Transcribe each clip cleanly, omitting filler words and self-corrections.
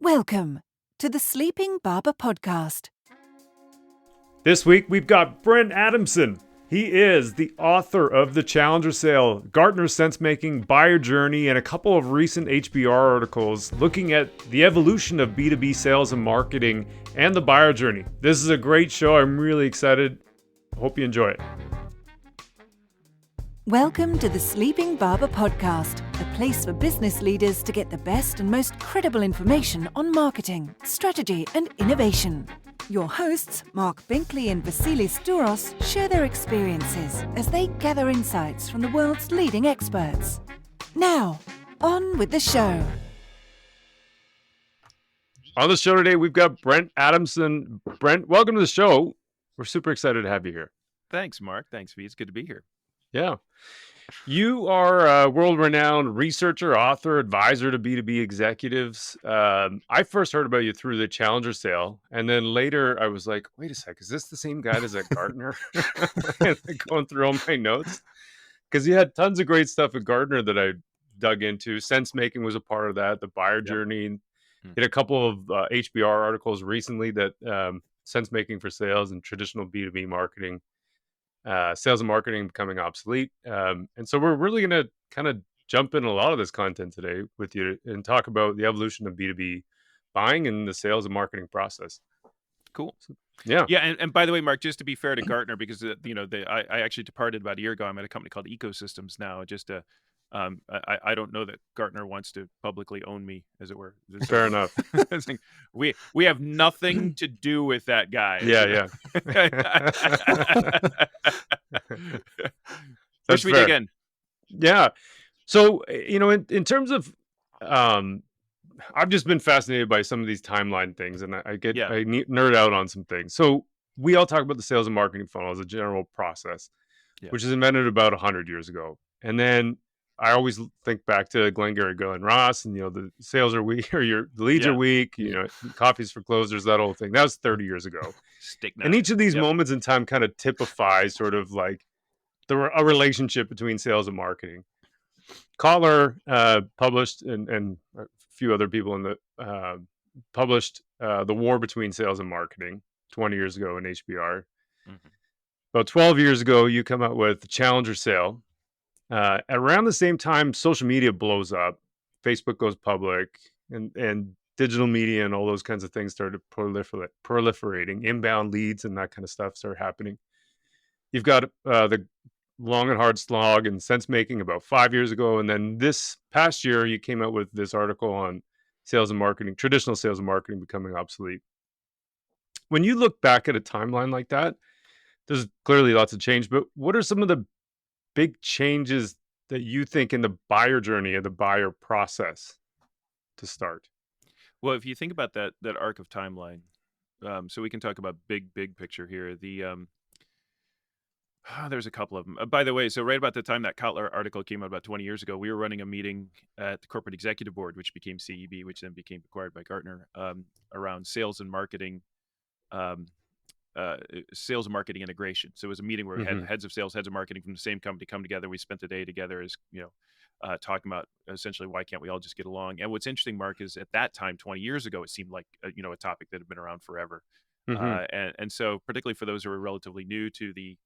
Welcome to the Sleeping Barber podcast. This week, we've got Brent Adamson. He is the author of The Challenger Sale, Gartner's Sensemaking, Buyer Journey, and a couple of recent HBR articles looking at the evolution of B2B sales and marketing and the buyer journey. This is a great show. I'm really excited. Hope you enjoy it. Welcome to the Sleeping Barber podcast, a place for business leaders to get the best and most credible information on marketing, strategy, and innovation. Your hosts, Mark Binkley and Vasilis Douros, share their experiences as they gather insights from the world's leading experts. Now, on with the show. On the show today, we've got Brent Adamson. Brent, welcome to the show. We're super excited to have you here. Thanks, Mark. Thanks, V. It's good to be here. Yeah. You are a world-renowned researcher, author, advisor to B2B executives. I first heard about you through the Challenger Sale, and then later I was like, wait a sec, is this the same guy that's at Gartner? Going through all my notes. Because you had tons of great stuff at Gartner that I dug into. Sensemaking was a part of that, the buyer journey. Did a couple of HBR articles recently that Sensemaking for sales and traditional B2B marketing. Sales and marketing becoming obsolete. And so we're really going to kind of jump in a lot of this content today with you and talk about the evolution of B2B buying and the sales and marketing process. Cool. Yeah. Yeah. And by the way, Mark, just to be fair to Gartner, because, I actually departed about a year ago. I'm at a company called Ecosystems now. I don't know that Gartner wants to publicly own me, as it were. Fair enough. We have nothing to do with that guy. Yeah. Wish we did again. Yeah. So, in terms of, I've just been fascinated by some of these timeline things, and I nerd out on some things. So we all talk about the sales and marketing funnel as a general process, which is invented about 100 years ago. And then I always think back to Glengarry Glen Ross, and the sales are weak, or the leads are weak. Coffees for closers, that whole thing. That was 30 years ago. And each of these moments in time kind of typifies sort of like a relationship between sales and marketing. Kotler published, and a few other people in the published The War Between Sales and Marketing 20 years ago in HBR. Mm-hmm. About 12 years ago, you come out with the Challenger Sale. Around the same time, social media blows up, Facebook goes public, and digital media and all those kinds of things started proliferating. Inbound leads and that kind of stuff started happening. You've got the long and hard slog and Sensemaking about 5 years ago, and then this past year, you came out with this article on sales and marketing, traditional sales and marketing becoming obsolete. When you look back at a timeline like that, there's clearly lots of change, but what are some of the big changes that you think in the buyer journey or the buyer process to start? Well, if you think about that arc of timeline, so we can talk about big picture here. There's a couple of them. By the way, so right about the time that Kotler article came out about 20 years ago, we were running a meeting at the Corporate Executive Board, which became CEB, which then became acquired by Gartner, around sales and marketing. Sales and marketing integration. So it was a meeting where we had heads of sales, heads of marketing from the same company come together. We spent the day together as, talking about essentially why can't we all just get along? And what's interesting, Mark, is at that time, 20 years ago, it seemed like, a topic that had been around forever. And so particularly for those who are relatively new to the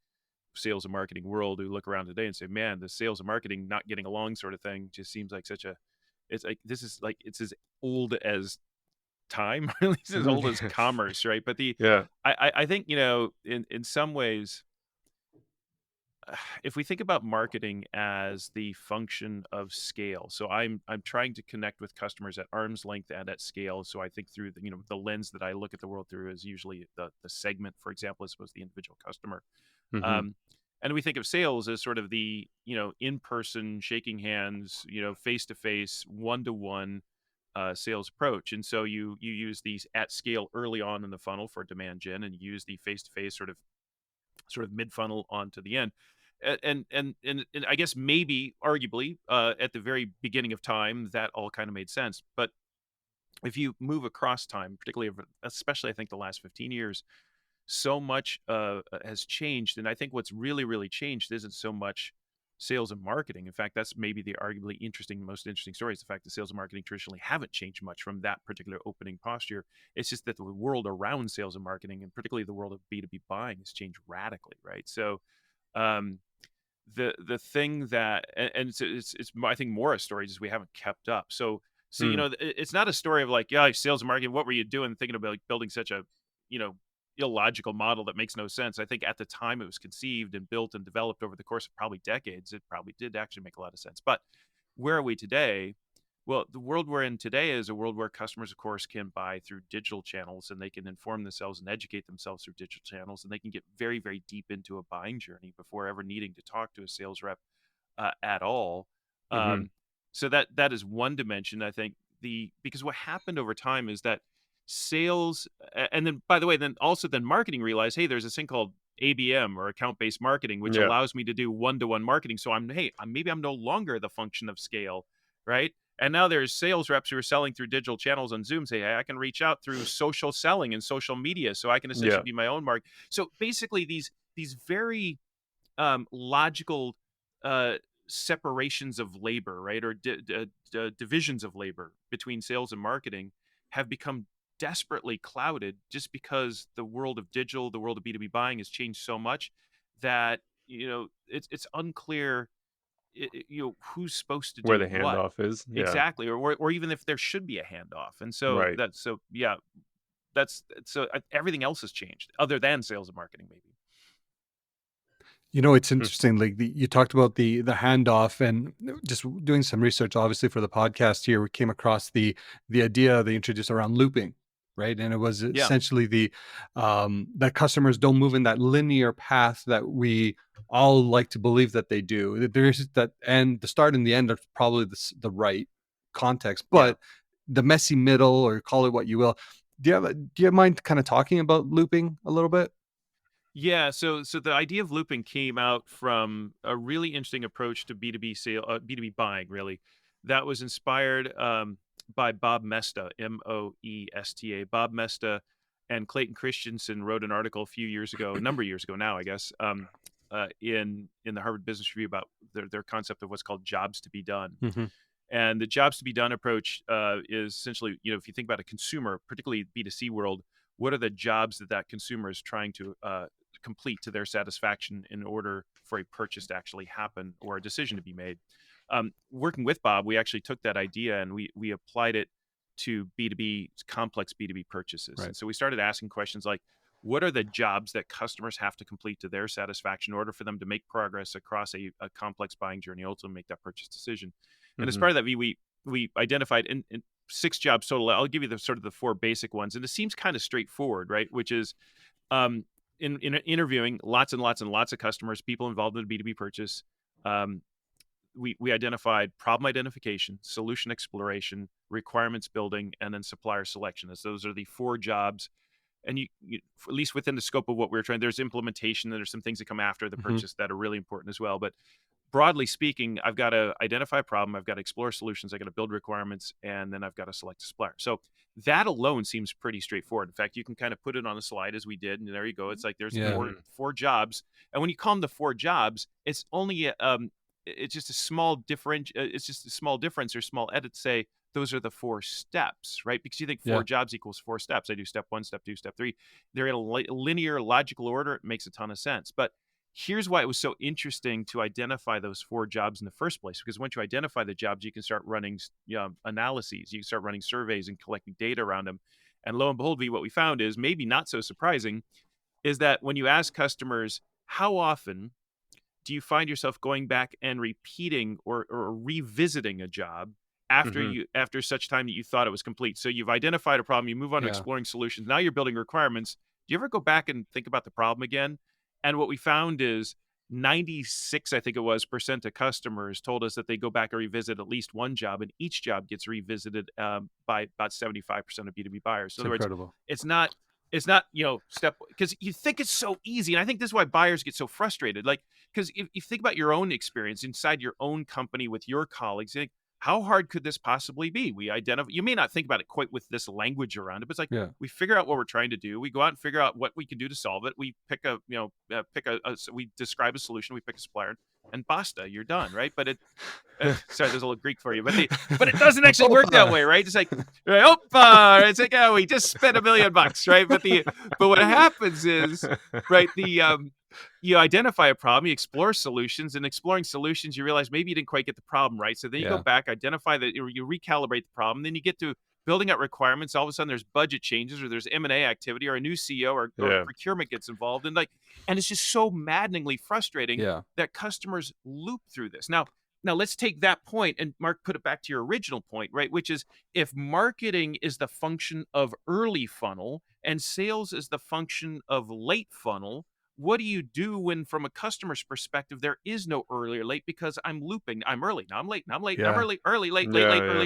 sales and marketing world who look around today and say, man, the sales and marketing not getting along sort of thing just seems like it's as old as time, really, as old as commerce, right? But I think in some ways, if we think about marketing as the function of scale, so I'm trying to connect with customers at arm's length and at scale. So I think through the lens that I look at the world through is usually the segment, for example, as opposed to the individual customer. And we think of sales as sort of the in-person, shaking hands, face-to-face, one-to-one sales approach. And so you use these at scale early on in the funnel for demand gen, and you use the face-to-face sort of mid funnel on to the end. And I guess maybe arguably at the very beginning of time, that all kind of made sense. But if you move across time, especially I think the last 15 years, so much has changed. And I think what's really, really changed isn't so much sales and marketing. In fact, that's maybe the arguably most interesting story is the fact that sales and marketing traditionally haven't changed much from that particular opening posture. It's just that the world around sales and marketing, and particularly the world of B2B buying, has changed radically, right? So um, the thing that and it's I think more a story is we haven't kept up. So Mm. it's not a story of like, yeah, sales and marketing, what were you doing thinking about like building such a you know illogical model that makes no sense. I think at the time it was conceived and built and developed over the course of probably decades, it probably did actually make a lot of sense. But where are we today? Well, the world we're in today is a world where customers, of course, can buy through digital channels, and they can inform themselves and educate themselves through digital channels, and they can get very, very deep into a buying journey before ever needing to talk to a sales rep at all. Mm-hmm. So that is one dimension. I think because what happened over time is that sales, and then by the way, then marketing realized, hey, there's this thing called ABM, or account based marketing, which Yeah. allows me to do one-to-one marketing. So maybe I'm no longer the function of scale, right? And now there's sales reps who are selling through digital channels on Zoom. Say, hey, I can reach out through social selling and social media, so I can essentially Yeah. be my own market. So basically, these very logical separations of labor, right, or divisions of labor between sales and marketing have become desperately clouded just because the world of digital, the world of B2B buying has changed so much that it's unclear who's supposed to Where do the what handoff is. Yeah. exactly, or even if there should be a handoff. And so Right. everything else has changed other than sales and marketing, maybe. It's interesting. Like you talked about the handoff, and just doing some research, obviously for the podcast here, we came across the idea they introduced around looping, right? And it was essentially that customers don't move in that linear path that we all like to believe that they do. That there's that, and the start and the end are probably the right context, but the messy middle, or call it what you will. Do you mind kind of talking about looping a little bit? Yeah, so the idea of looping came out from a really interesting approach to B2B buying, really. That was inspired by Bob Mesta, Moesta. Bob Mesta and Clayton Christensen wrote an article a number of years ago now, I guess, in the Harvard Business Review about their concept of what's called jobs to be done. Mm-hmm. And the jobs to be done approach is essentially, if you think about a consumer, particularly B2C world, what are the jobs that consumer is trying to complete to their satisfaction in order for a purchase to actually happen or a decision to be made? Working with Bob, we actually took that idea and we applied it to complex B2B purchases. Right. And so we started asking questions like, what are the jobs that customers have to complete to their satisfaction in order for them to make progress across a complex buying journey, ultimately make that purchase decision? And as part of that, we identified in 6 jobs total. I'll give you the sort of the 4 basic ones, and it seems kind of straightforward, right? Which is in interviewing lots and lots and lots of customers, people involved in a B2B purchase. We identified problem identification, solution exploration, requirements building, and then supplier selection. As those are the 4 jobs. And you at least within the scope of what we're trying, there's implementation, and there's some things that come after the purchase that are really important as well. But broadly speaking, I've got to identify a problem, I've got to explore solutions, I've got to build requirements, and then I've got to select a supplier. So that alone seems pretty straightforward. In fact, you can kind of put it on a slide as we did, and there you go. It's like there's four jobs, and when you call them the 4 jobs, it's only it's just a small it's just a small difference or small edit. Say those are the 4 steps, right? Because you think 4 jobs equals 4 steps. I do step 1, step 2, step 3. They're in a linear, logical order. It makes a ton of sense. But here's why it was so interesting to identify those 4 jobs in the first place. Because once you identify the jobs, you can start running analyses. You can start running surveys and collecting data around them. And lo and behold, what we found is, maybe not so surprising, is that when you ask customers, how often do you find yourself going back and repeating or revisiting a job after such time that you thought it was complete? So you've identified a problem, you move on to exploring solutions. Now you're building requirements. Do you ever go back and think about the problem again? And what we found is 96, I think it was, % of customers told us that they go back and revisit at least one job, and each job gets revisited by about 75% of B2B buyers. So in other words, it's not step, because you think it's so easy. And I think this is why buyers get so frustrated. Like, because if you think about your own experience inside your own company with your colleagues, you think, how hard could this possibly be? We identify, you may not think about it quite with this language around it, but it's like, we figure out what we're trying to do. We go out and figure out what we can do to solve it. We pick we describe a solution, we pick a supplier, and basta, you're done, right? But sorry, there's a little Greek for you, but it doesn't actually work that way, right? It's like, it's like, oh, we just spent $1 million, right? But what happens is, right, you identify a problem, you explore solutions, and exploring solutions, you realize maybe you didn't quite get the problem right. So then you go back, identify that, you recalibrate the problem, then you get to building out requirements. All of a sudden, there's budget changes, or there's M&A activity, or a new CEO or procurement gets involved, and it's just so maddeningly frustrating that customers loop through this. Now let's take that point and, Mark, put it back to your original point, right? Which is, if marketing is the function of early funnel and sales is the function of late funnel, what do you do when, from a customer's perspective, there is no early or late, because I'm looping? I'm early, now I'm late, now I'm late, now I'm early, late,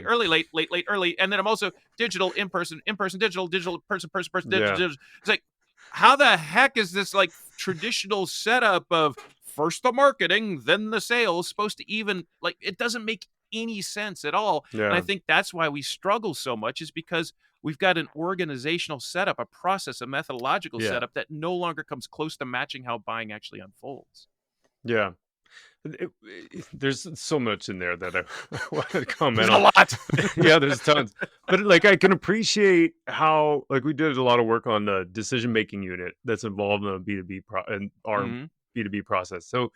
early, late, early. And then I'm also digital, in-person, digital, person, digital. It's like, how the heck is this like traditional setup of first the marketing, then the sales supposed to even, like, it doesn't make any sense at all. And I think that's why we struggle so much, is because we've got an organizational setup, a process, a methodological setup that no longer comes close to matching how buying actually unfolds. Yeah. There's so much in there that I want to comment on. A lot. There's tons. But like, I can appreciate how, like, we did a lot of work on the decision-making unit that's involved in a B2B and our B2B process. So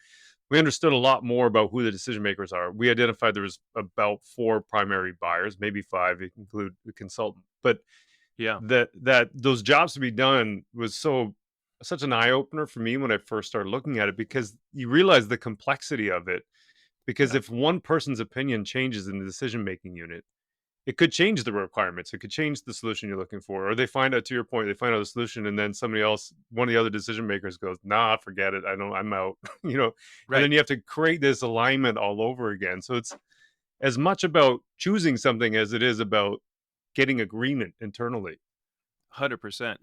we understood a lot more about who the decision makers are. We identified there was about 4 primary buyers, maybe 5, if you include the consultant. But that those jobs to be done was such an eye opener for me when I first started looking at it, because you realize the complexity of it. Because if one person's opinion changes in the decision making unit, it could change the requirements. It could change the solution you're looking for. Or they find out, to your point, they find out the solution, and then somebody else, one of the other decision makers, goes, "Nah, forget it. I'm out." And then you have to create this alignment all over again. So it's as much about choosing something as it is about getting agreement internally. 100%.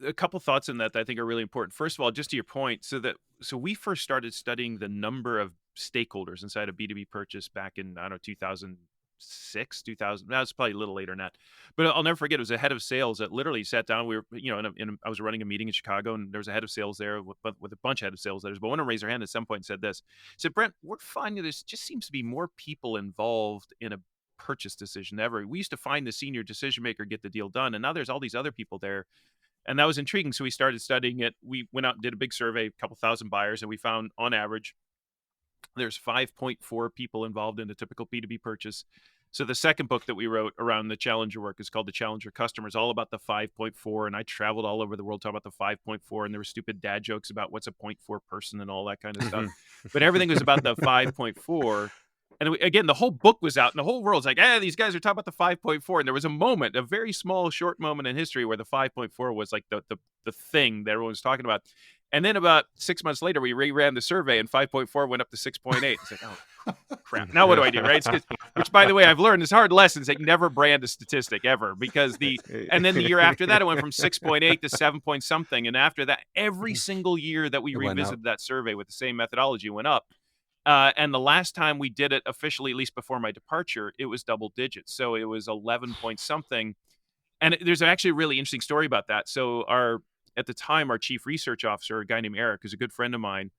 A couple thoughts in that I think are really important. First of all, just to your point, so we first started studying the number of stakeholders inside a B2B purchase back in, 2006, 2000. That's probably a little later than that. But I'll never forget, it was a head of sales that literally sat down. We were, I was running a meeting in Chicago, and there was a head of sales there with a bunch of head of sales leaders. But one of them raised their hand at some point and said this. He said, "Brent, we're finding this just seems to be more people involved in a purchase decision than ever. We used to find the senior decision maker get the deal done, and now there's all these other people there." And that was intriguing. So we started studying it. We went out and did a big survey, a couple thousand buyers, and we found, on average, there's 5.4 people involved in a typical B2B purchase. So the second book that we wrote around the Challenger work is called The Challenger Customers, all about the 5.4. And I traveled all over the world talking about the 5.4, and there were stupid dad jokes about what's a 0.4 person and all that kind of stuff. But everything was about the 5.4. And again, the whole book was out, and the whole world's like, these guys are talking about the 5.4. And there was a moment, a very small, short moment in history where the 5.4 was like the thing that everyone was talking about. And then about 6 months later, we reran the survey, and 5.4 went up to 6.8. It's like, oh, crap. Now what do I do, right? Which, by the way, I've learned is hard lessons. Like, never brand a statistic ever, because and then the year after that, it went from 6.8 to 7 point something. And after that, every single year that we revisited that survey with the same methodology went up. And the last time we did it officially, at least before my departure, it was double digits. So it was 11 point something. And there's actually a really interesting story about that. So at the time, our chief research officer, a guy named Eric, who's a good friend of mine,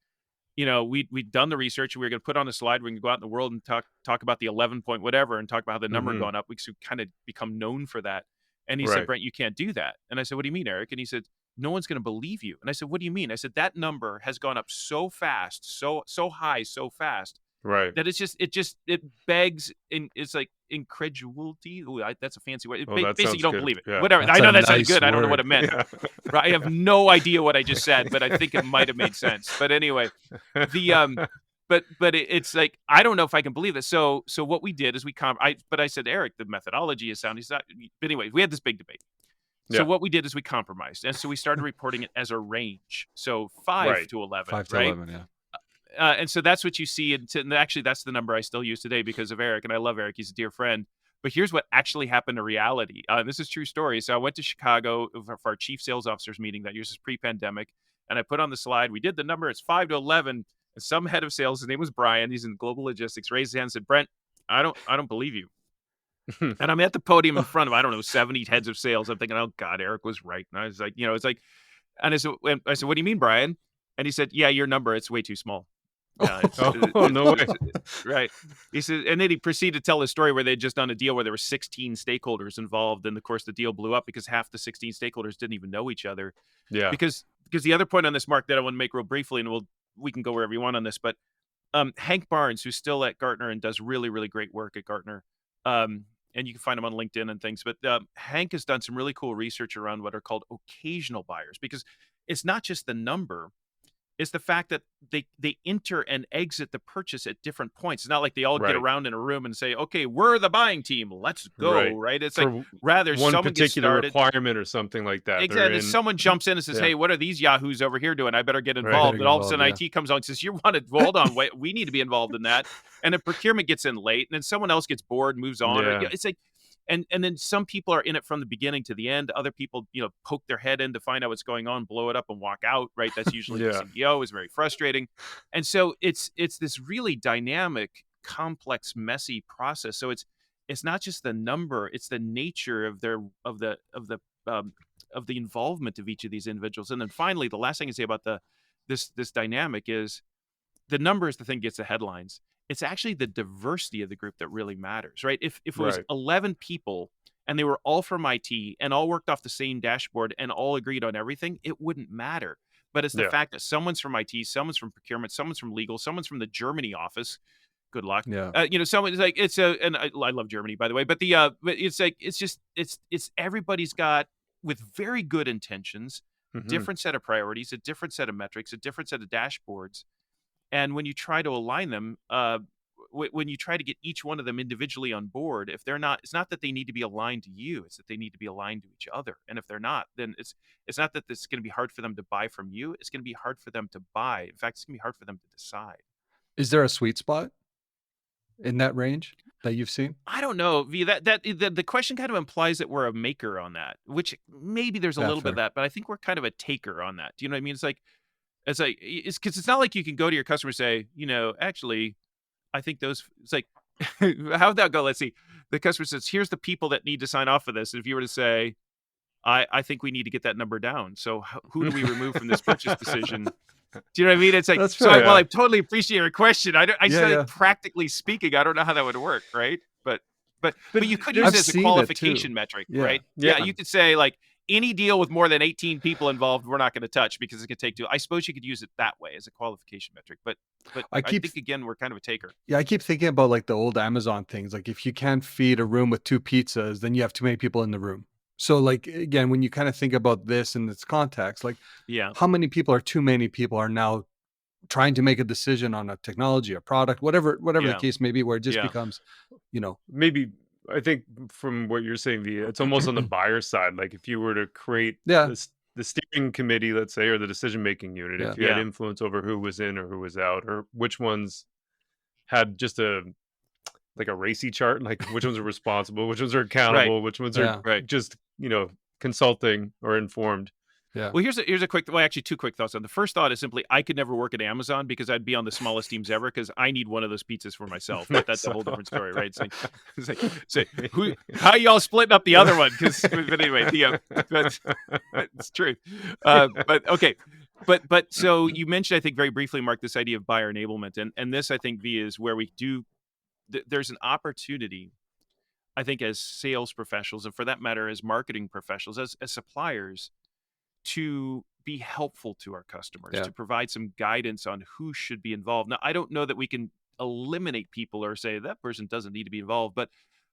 we'd done the research, and we were going to put on a slide. We can go out in the world and talk about the 11 point whatever, and talk about how the number had gone up. We could kind of become known for that. And he said, "Brent, you can't do that." And I said, "What do you mean, Eric?" And he said, "No one's going to believe you." And I said, "What do you mean?" I said, "That number has gone up so fast, so high, so fast, that it begs, and it's like incredulity." Ooh, that's a fancy word. Basically, you don't believe it. Yeah. Whatever. I know that sounds good. Word. I don't know what it meant. Yeah. Right? I have no idea what I just said, but I think it might have made sense. But anyway, but it's like, I don't know if I can believe it. So what we did is I said, "Eric, the methodology is sound." He's not. But anyway, we had this big debate. So what we did is we compromised. And so we started reporting it as a range. So 5 to 11. 5 to 11, yeah. And so that's what you see. And actually, that's the number I still use today because of Eric. And I love Eric. He's a dear friend. But here's what actually happened in reality. This is a true story. So I went to Chicago for our chief sales officers meeting. That year was pre-pandemic. And I put on the slide, we did the number. It's 5 to 11. And some head of sales, his name was Brian. He's in global logistics, raised his hand and said, "Brent, I don't believe you. And I'm at the podium in front of, I don't know, 70 heads of sales. I'm thinking, oh God, Eric was right. And I was like, it's like, and I said, what do you mean, Brian? And he said, yeah, your number, it's way too small. Yeah, Oh, no way. Right. He said, and then he proceeded to tell a story where they'd just done a deal where there were 16 stakeholders involved, and of course the deal blew up because half the 16 stakeholders didn't even know each other. Yeah. Because the other point on this, Mark, that I want to make real briefly, and we can go wherever you want on this, but Hank Barnes, who's still at Gartner and does really, really great work at Gartner, and you can find him on LinkedIn and things, but Hank has done some really cool research around what are called occasional buyers, because it's not just the number. It's the fact that they enter and exit the purchase at different points. It's not like they all get around in a room and say, okay, we're the buying team. Let's go, right? It's like rather one someone particular gets started, requirement or something like that. Exactly. Someone jumps in and says, hey, what are these yahoos over here doing? I better get involved. And all of a sudden IT comes on and says, hold on, wait, we need to be involved in that. And then procurement gets in late, and then someone else gets bored, moves on. Yeah. It's like, and then some people are in it from the beginning to the end. Other people, poke their head in to find out what's going on, blow it up and walk out, right? That's usually the CEO. Is very frustrating. And so it's this really dynamic, complex, messy process. So it's not just the number, it's the nature of the involvement of each of these individuals. And then finally, the last thing I say about this dynamic is the number is the thing that gets the headlines. It's actually the diversity of the group that really matters, right? If it was 11 people and they were all from IT and all worked off the same dashboard and all agreed on everything, it wouldn't matter. But it's the fact that someone's from IT, someone's from procurement, someone's from legal, someone's from the Germany office. Good luck. Yeah. Someone's like, and I love Germany, by the way, but but it's like, it's everybody's got, with very good intentions, different set of priorities, a different set of metrics, a different set of dashboards. And when you try to align them, when you try to get each one of them individually on board, if they're not, it's not that they need to be aligned to you, it's that they need to be aligned to each other. And if they're not, then it's not that it's going to be hard for them to buy from you. It's going to be hard for them to buy. In fact, it's going to be hard for them to decide. Is there a sweet spot in that range that you've seen? I don't know, V. The question kind of implies that we're a maker on that, which maybe there's a little bit of that, but I think we're kind of a taker on that. Do you know what I mean? It's because it's not like you can go to your customer and say, actually, I think those, it's like, how'd that go? Let's see. The customer says, here's the people that need to sign off for this. And if you were to say, I think we need to get that number down. So who do we remove from this purchase decision? Do you know what I mean? It's like, while I totally appreciate your question, practically speaking, I don't know how that would work, right? But you could use it as a qualification metric, right? Yeah, you could say like, any deal with more than 18 people involved, we're not going to touch because it's going to take two. I suppose you could use it that way as a qualification metric, but I think again, we're kind of a taker. Yeah, I keep thinking about like the old Amazon things. Like if you can't feed a room with 2 pizzas, then you have too many people in the room. So like, again, when you kind of think about this in its context, like how many people or too many people are now trying to make a decision on a technology, a product, whatever the case may be, where it just becomes, maybe, I think from what you're saying, it's almost on the buyer side. Like if you were to create the steering committee, let's say, or the decision-making unit, if you had influence over who was in or who was out, or which ones had just a racy chart, like which ones are responsible, which ones are accountable, which ones are just, consulting or informed. Yeah. Well, here's a quick, actually 2 quick thoughts on. The first thought is simply, I could never work at Amazon because I'd be on the smallest teams ever because I need one of those pizzas for myself. But that's a whole different story, right? How y'all splitting up the other one? But anyway, it's true. But okay. But so you mentioned, I think very briefly, Mark, this idea of buyer enablement. And this, I think, V, is where we do, there's an opportunity, I think, as sales professionals, and for that matter, as marketing professionals, as suppliers, to be helpful to our customers, to provide some guidance on who should be involved. Now, I don't know that we can eliminate people or say that person doesn't need to be involved, but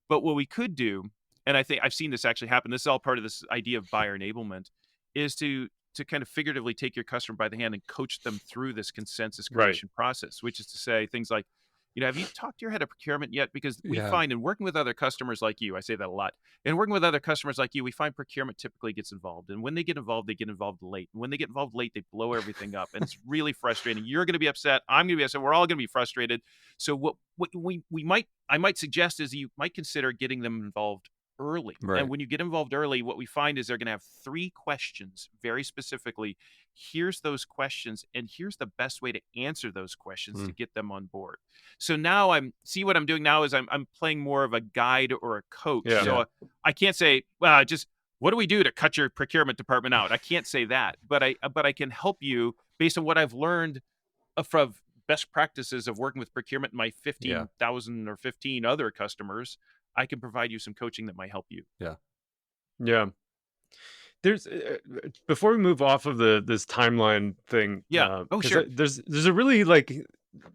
what we could do, and I think I've seen this actually happen, this is all part of this idea of buyer enablement, is to kind of figuratively take your customer by the hand and coach them through this consensus creation process, which is to say things like, have you talked to your head of procurement yet? Because we find in working with other customers like you, I say that a lot, in working with other customers like you, we find procurement typically gets involved. And when they get involved late. And when they get involved late, they blow everything up. And it's really frustrating. You're going to be upset. I'm going to be upset. We're all going to be frustrated. So what I might suggest is you might consider getting them involved early. Right. And when you get involved early, what we find is they're going to have 3 questions very specifically. Here's those questions, and here's the best way to answer those questions to get them on board. So now what I'm doing now is I'm playing more of a guide or a coach. Yeah. So I can't say, well, just what do we do to cut your procurement department out? I can't say that, but I can help you based on what I've learned from best practices of working with procurement in my 15,000 or 15 other customers. I can provide you some coaching that might help you. Yeah. There's before we move off of this timeline thing. Sure. There's a really like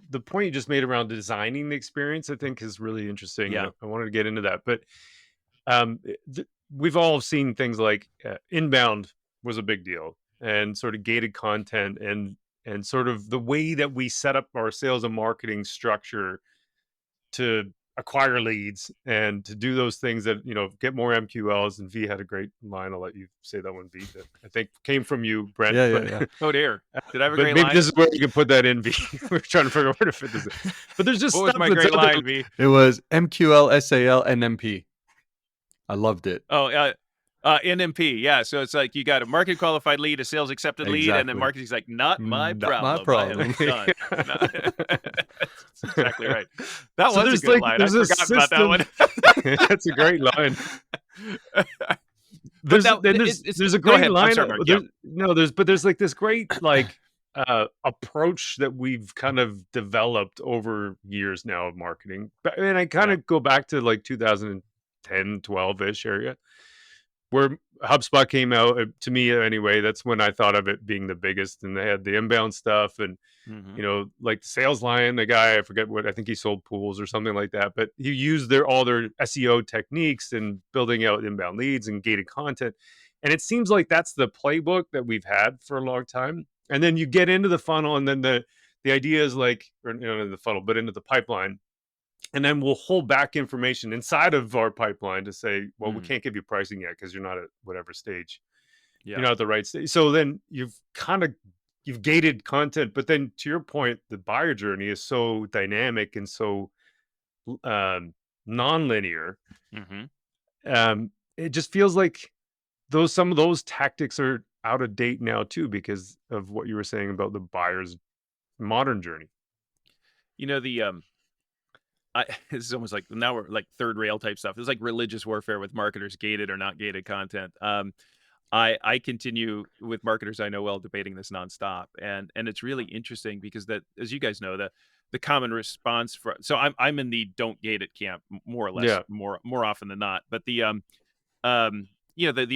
the point you just made around designing the experience, I think is really interesting. Yeah. I wanted to get into that, but we've all seen things like inbound was a big deal, and sort of gated content and sort of the way that we set up our sales and marketing structure to acquire leads and to do those things that, get more MQLs. And V had a great line. I'll let you say that one, V, that I think came from you, Brent. Yeah. Oh dear. Did I have a but great maybe line? This is where you can put that in, V. We're trying to figure out where to fit this in. But there's just what was stuff my that's great out there. line, V? It was MQL, SAL, NMP. I loved it. Oh, NMP. Yeah. So it's like you got a market qualified lead, a sales accepted lead, and then marketing's like, not my problem. I am done. That's exactly right. That was a good line. I forgot about that one. That's a great line. There's a great line. There's like this great approach that we've kind of developed over years now of marketing. And I kind of go back to like 2010, 12-ish area, where HubSpot came out. To me anyway, that's when I thought of it being the biggest, and they had the inbound stuff and like the sales line, the guy, I forget what, I think he sold pools or something like that, but he used all their SEO techniques and building out inbound leads and gated content. And it seems like that's the playbook that we've had for a long time. And then you get into the funnel, and then the idea is like, or in the funnel, but into the pipeline. And then we'll hold back information inside of our pipeline to say, well, we can't give you pricing yet because you're not at whatever stage. You're not at the right stage. So then you've gated content. But then to your point, the buyer journey is so dynamic and so non-linear. It just feels like some of those tactics are out of date now too, because of what you were saying about the buyer's modern journey. This is almost like, now we're like third rail type stuff. It's like religious warfare with marketers, gated or not gated content. I continue with marketers I know well debating this nonstop, and it's really interesting because that, as you guys know, the common response so I'm in the don't gate it camp more or less, more often than not. But the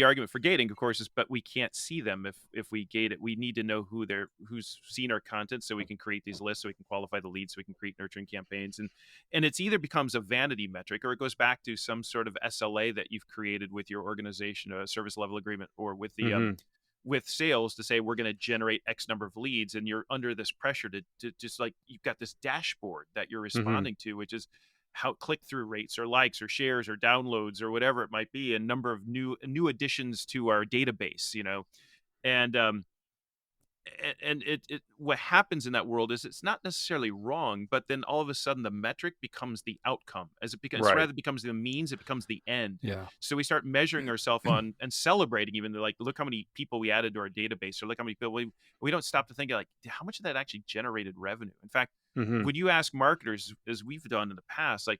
argument for gating, of course, is but we can't see them if we gate it. We need to know who's seen our content, so we can create these lists, so we can qualify the leads, so we can create nurturing campaigns, and it's either becomes a vanity metric, or it goes back to some sort of SLA that you've created with your organization, a service level agreement, or with the with sales to say we're going to generate X number of leads, and you're under this pressure to just like, you've got this dashboard that you're responding to, which is how click-through rates or likes or shares or downloads or whatever it might be, and number of new additions to our database, and it what happens in that world is it's not necessarily wrong, but then all of a sudden the metric becomes the outcome, as it becomes rather becomes the means, it becomes the end. So we start measuring ourselves on and celebrating, even like, look how many people we added to our database, or look how many people we don't stop to think like, how much of that actually generated revenue. In fact, when you ask marketers, as we've done in the past, like,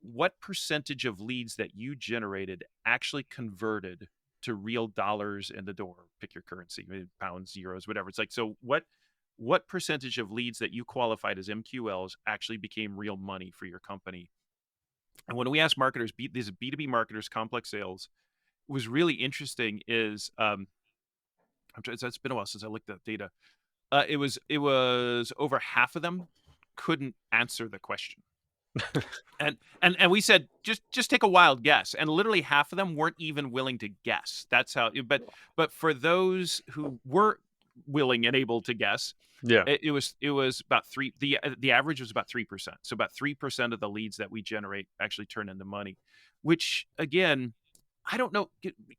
what percentage of leads that you generated actually converted to real dollars in the door? Pick your currency, maybe pounds, euros, whatever. It's like, so what percentage of leads that you qualified as MQLs actually became real money for your company? And when we ask marketers, these B2B marketers, complex sales, was really interesting is, it's been a while since I looked at data. It was over half of them couldn't answer the question. and we said, just take a wild guess, and literally half of them weren't even willing to guess. That's how. But for those who were willing and able to guess, it was about 3. The average was about 3%. So about 3% of the leads that we generate actually turn into money, which again, I don't know.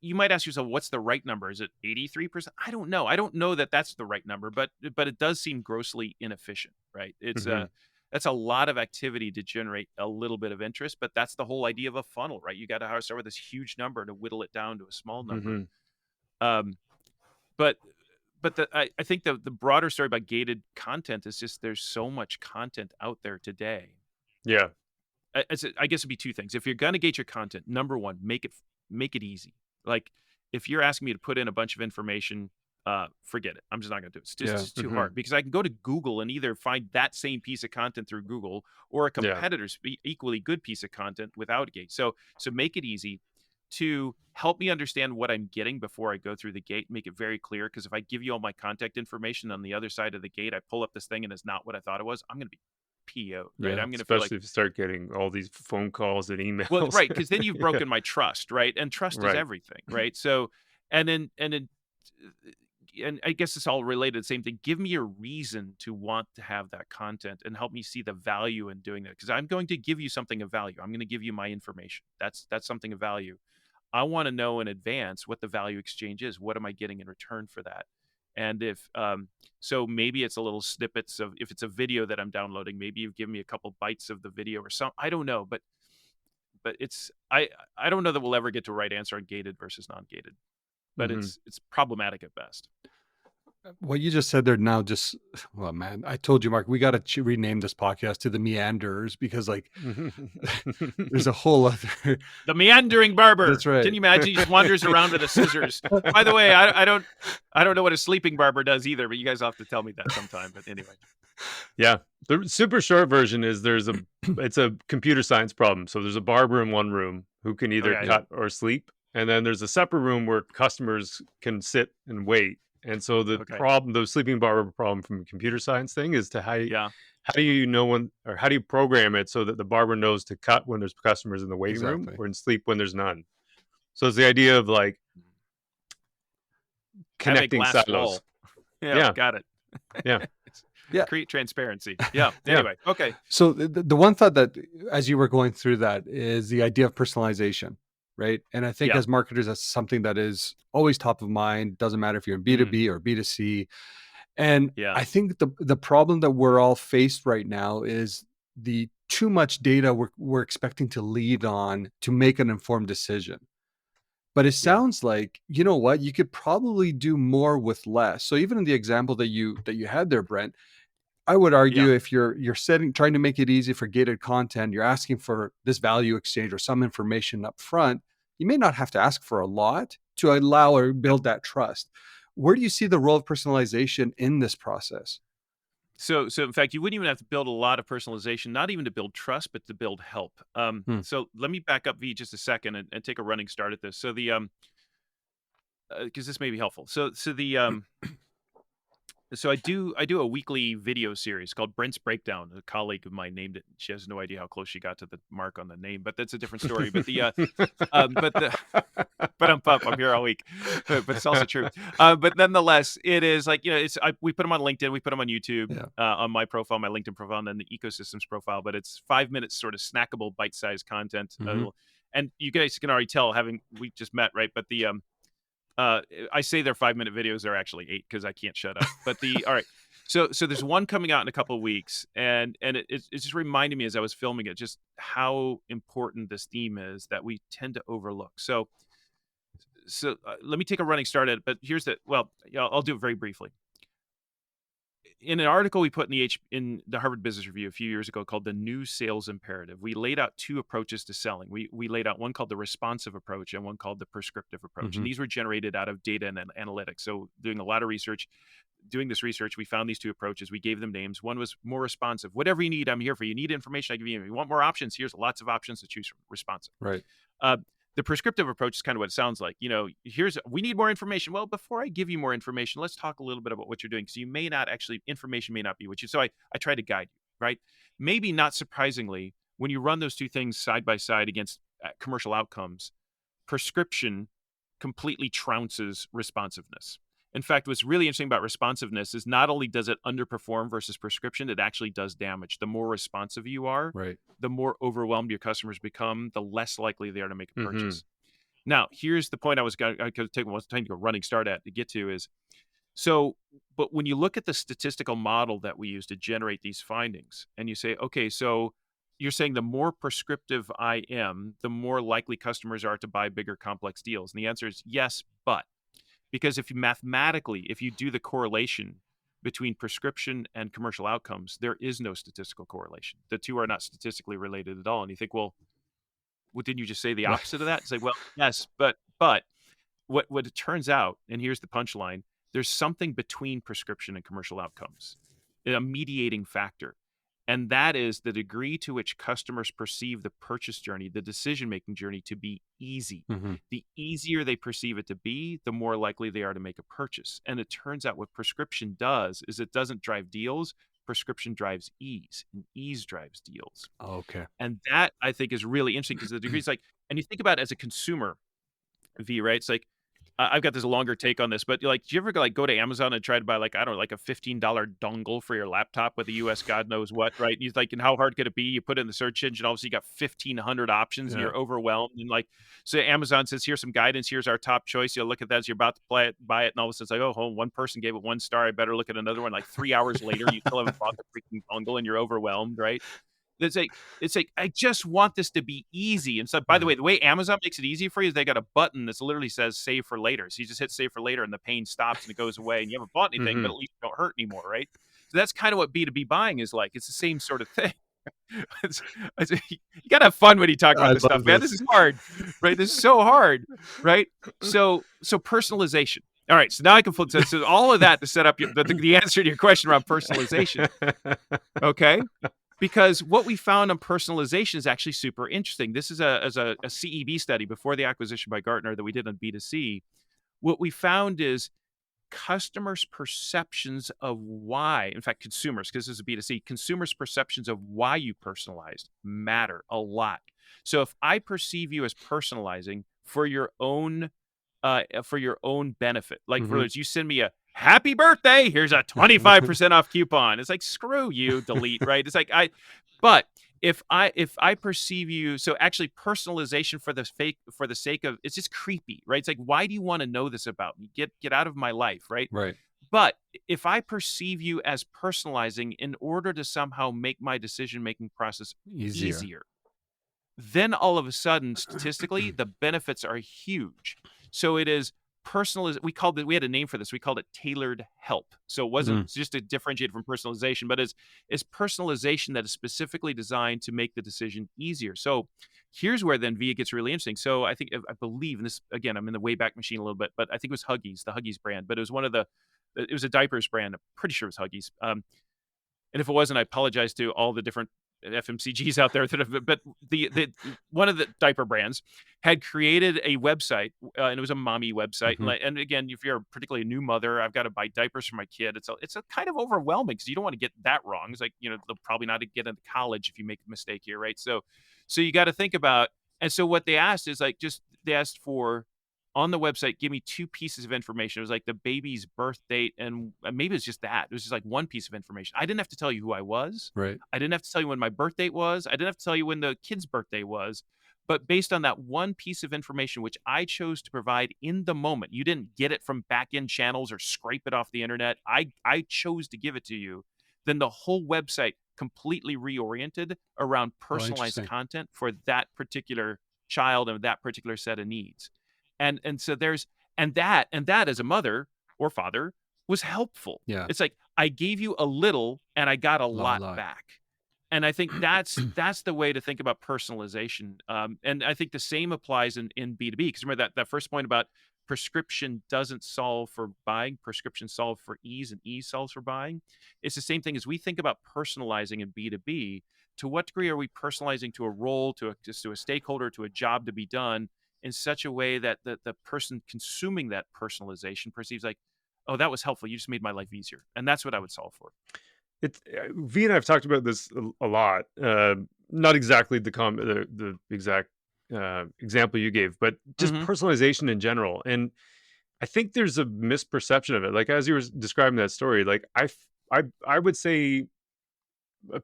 You might ask yourself, what's the right number? Is it 83%? I don't know. I don't know that that's the right number, but it does seem grossly inefficient, right? It's that's a lot of activity to generate a little bit of interest, but that's the whole idea of a funnel, right? You got to start with this huge number to whittle it down to a small number. Um, but I think the broader story about gated content is just there's so much content out there today. Yeah. I guess it'd be two things. If you're going to gate your content, number one, make it easy. Like if you're asking me to put in a bunch of information, forget it. I'm just not going to do it. It's just too hard, because I can go to Google and either find that same piece of content through Google or a competitor's equally good piece of content without a gate. So make it easy. To help me understand what I'm getting before I go through the gate, make it very clear. Because if I give you all my contact information on the other side of the gate, I pull up this thing and it's not what I thought it was, I'm going to be PO'd, right? I'm going to feel like, especially if you start getting all these phone calls and emails. Well, right, because then you've broken my trust, right? And trust is everything, right? So, and I guess it's all related to the same thing. Give me a reason to want to have that content and help me see the value in doing that. Because I'm going to give you something of value. I'm going to give you my information. That's something of value. I want to know in advance what the value exchange is. What am I getting in return for that? And if so, maybe it's a little snippets of, if it's a video that I'm downloading, maybe you've given me a couple bites of the video or something. I don't know, but it's I don't know that we'll ever get to a right answer on gated versus non-gated, but it's problematic at best. What you just said there now, just, well, man, I told you, Mark, we got to rename this podcast to the Meanderers, because like there's a whole other the meandering barber. That's right. Can you imagine? He just wanders around with the scissors. By the way, I don't know what a sleeping barber does either, but you guys will have to tell me that sometime. But anyway. Yeah. The super short version is it's a computer science problem. So there's a barber in one room who can either cut or sleep. And then there's a separate room where customers can sit and wait. And so the sleeping barber problem from a computer science thing is to how do you know when, or how do you program it so that the barber knows to cut when there's customers in the waiting room, or in sleep when there's none. So it's the idea of like connecting silos. Yeah, got it. Yeah. Create transparency. Yeah. Anyway, okay. So the one thought that as you were going through that is the idea of personalization. Right. And I think as marketers, that's something that is always top of mind. Doesn't matter if you're in B2B or B2C. And I think the problem that we're all faced right now is the too much data we're expecting to lead on to make an informed decision. But it sounds like, you know what, you could probably do more with less. So even in the example that you had there, Brent, I would argue if you're trying to make it easy for gated content, you're asking for this value exchange or some information up front, you may not have to ask for a lot to allow or build that trust. Where do you see the role of personalization in this process? So in fact, you wouldn't even have to build a lot of personalization, not even to build trust, but to build help. So let me back up, V, just a second and take a running start at this. So because this may be helpful. So I do a weekly video series called Brent's Breakdown. A colleague of mine named it. She has no idea how close she got to the mark on the name, but that's a different story. But I'm here all week, but it's also true. But nonetheless, it is like, we put them on LinkedIn, we put them on YouTube, on my profile, my LinkedIn profile, and then the ecosystems profile. But it's 5 minutes, sort of snackable, bite-sized content, and you guys can already tell, we just met, right? But I say they're 5-minute videos. They're actually 8 because I can't shut up. But all right. So there's one coming out in a couple of weeks, and it just reminded me as I was filming it just how important this theme is that we tend to overlook. So let me take a running start at it. But I'll do it very briefly. In an article we put in the Harvard Business Review a few years ago called The New Sales Imperative, we laid out 2 approaches to selling. We laid out one called the responsive approach and one called the prescriptive approach. And these were generated out of data and analytics. So doing a lot of research, we found these 2 approaches. We gave them names. One was more responsive. Whatever you need, I'm here for you. You need information, I give you. You want more options? Here's lots of options to choose from. Responsive. Right. The prescriptive approach is kind of what it sounds like. We need more information. Well, before I give you more information, let's talk a little bit about what you're doing. So information may not be what you. So I try to guide you, right? Maybe not surprisingly, when you run those 2 things side by side against commercial outcomes, prescription completely trounces responsiveness. In fact, what's really interesting about responsiveness is not only does it underperform versus prescription, it actually does damage. The more responsive you are, the more overwhelmed your customers become, the less likely they are to make a purchase. Now, here's the point I was going to take a running start at to get to is, So, but when you look at the statistical model that we use to generate these findings, and you say, okay, so you're saying the more prescriptive I am, the more likely customers are to buy bigger, complex deals. And the answer is yes, but because if you do the correlation between prescription and commercial outcomes, there is no statistical correlation. The two are not statistically related at all. And you think, well, didn't you just say the opposite of that? It's like, well, yes, but what it turns out, and here's the punchline, there's something between prescription and commercial outcomes, a mediating factor. And that is the degree to which customers perceive the purchase journey, the decision-making journey, to be easy. Mm-hmm. The easier they perceive it to be, the more likely they are to make a purchase. And it turns out what prescription does is it doesn't drive deals. Prescription drives ease, and ease drives deals. Okay. And that, I think, is really interesting because the degree is like, and you think about it as a consumer, V, right? It's like, I've got this longer take on this, but like, do you ever go to Amazon and try to buy like, I don't know, like a $15 dongle for your laptop with a US God knows what, right? And you're like, and how hard could it be? You put it in the search engine, obviously you got 1,500 options and you're overwhelmed. And like, so Amazon says, here's some guidance, here's our top choice. You'll look at that as you're about to buy it. And all of a sudden it's like, oh, one person gave it 1 star. I better look at another one. Like 3 hours later, you still haven't bought the freaking dongle and you're overwhelmed, right? It's like, I just want this to be easy. And so, by the way Amazon makes it easy for you is they got a button that literally says save for later. So you just hit save for later and the pain stops and it goes away and you haven't bought anything, but at least you don't hurt anymore, right? So that's kind of what B2B buying is like. It's the same sort of thing. You got to have fun when you talk about this stuff, man. This is hard, right? This is so hard, right? So personalization. All right, so now I can flip. So all of that to set up the answer to your question around personalization. Okay. Because what we found on personalization is actually super interesting. This is a CEB study before the acquisition by Gartner that we did on B2C. What we found is customers' perceptions of why, in fact, consumers, because this is B2C, consumers' perceptions of why you personalized matter a lot. So if I perceive you as personalizing for your own benefit, like for instance, you send me a happy birthday, here's a 25% off coupon. It's like, screw you, delete, right? It's like, but if I perceive you, so actually personalization for the sake of, it's just creepy, right? It's like, why do you want to know this about me? Get out of my life, right? Right. But if I perceive you as personalizing in order to somehow make my decision-making process easier, then all of a sudden, statistically, the benefits are huge. So it is personalization. We had a name for this. We called it tailored help. So it wasn't just to differentiate from personalization, but it's personalization that is specifically designed to make the decision easier. So here's where then V gets really interesting. So I believe, and this, again, I'm in the Wayback Machine a little bit, but I think it was Huggies, the Huggies brand, but it was it was a diapers brand. I'm pretty sure it was Huggies. And if it wasn't, I apologize to all the different FMCGs out there but the one of the diaper brands had created a website and it was a mommy website. And again, if you're particularly a new mother, I've got to buy diapers for my kid. It's a kind of overwhelming because you don't want to get that wrong. It's like, they'll probably not get into college if you make a mistake here, right? So you got to think about, and so what they asked is like, they asked for, on the website, give me 2 pieces of information. It was like the baby's birth date, and maybe it's just that. It was just like 1 piece of information. I didn't have to tell you who I was. Right. I didn't have to tell you when my birth date was. I didn't have to tell you when the kid's birthday was. But based on that 1 piece of information, which I chose to provide in the moment, you didn't get it from back-end channels or scrape it off the internet. I chose to give it to you. Then the whole website completely reoriented around personalized content for that particular child and that particular set of needs. And so that as a mother or father was helpful. Yeah. It's like, I gave you a little and I got a lot back. And I think that's the way to think about personalization. And I think the same applies in B2B, because remember that first point about prescription doesn't solve for buying, prescription solve for ease, and ease solves for buying. It's the same thing as we think about personalizing in B2B. To what degree are we personalizing to a role, to a stakeholder, to a job to be done in such a way that the person consuming that personalization perceives like, oh, that was helpful. You just made my life easier. And that's what I would solve for. V and I have talked about this a lot. Not exactly the exact example you gave, but just personalization in general. And I think there's a misperception of it. Like, as you were describing that story, like I would say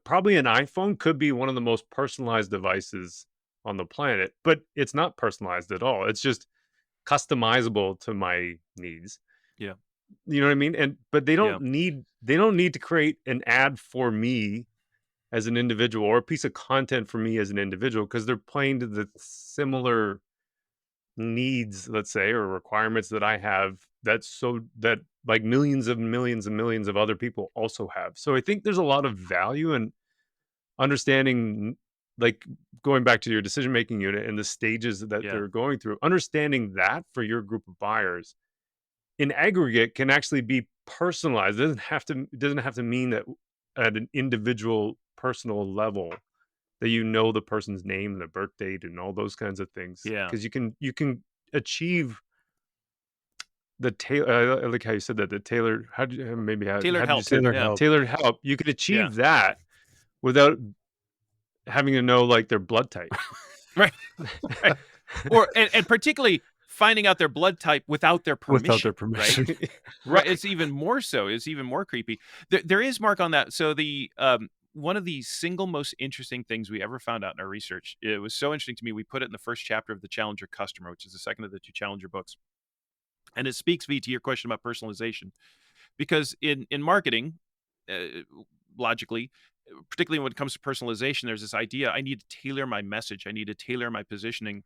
probably an iPhone could be one of the most personalized devices on the planet, but it's not personalized at all. It's just customizable to my needs. Yeah. You know what I mean? But they Yeah. don't need to create an ad for me as an individual, or a piece of content for me as an individual, because they're playing to the similar needs, let's say, or requirements that I have, that like millions and millions and millions of other people also have. So I think there's a lot of value in understanding, like, going back to your decision making unit and the stages that they're going through, understanding that for your group of buyers in aggregate can actually be personalized. It doesn't have to mean that at an individual personal level that the person's name and the birth date and all those kinds of things. Yeah. Because you can achieve the tailor. I like how you said that, the tailored. How did you say Tailored help. Tailored help. You could achieve that without having to know like their blood type. Right. Right. Or and particularly finding out their blood type without their permission. Without their permission. Right? Right. It's even more so. It's even more creepy. There is, Mark, on that. So the one of the single most interesting things we ever found out in our research, it was so interesting to me, we put it in the first chapter of The Challenger Customer, which is the second of the 2 Challenger books. And it speaks, V, to your question about personalization. Because in marketing, logically, particularly when it comes to personalization, there's this idea, I need to tailor my message. I need to tailor my positioning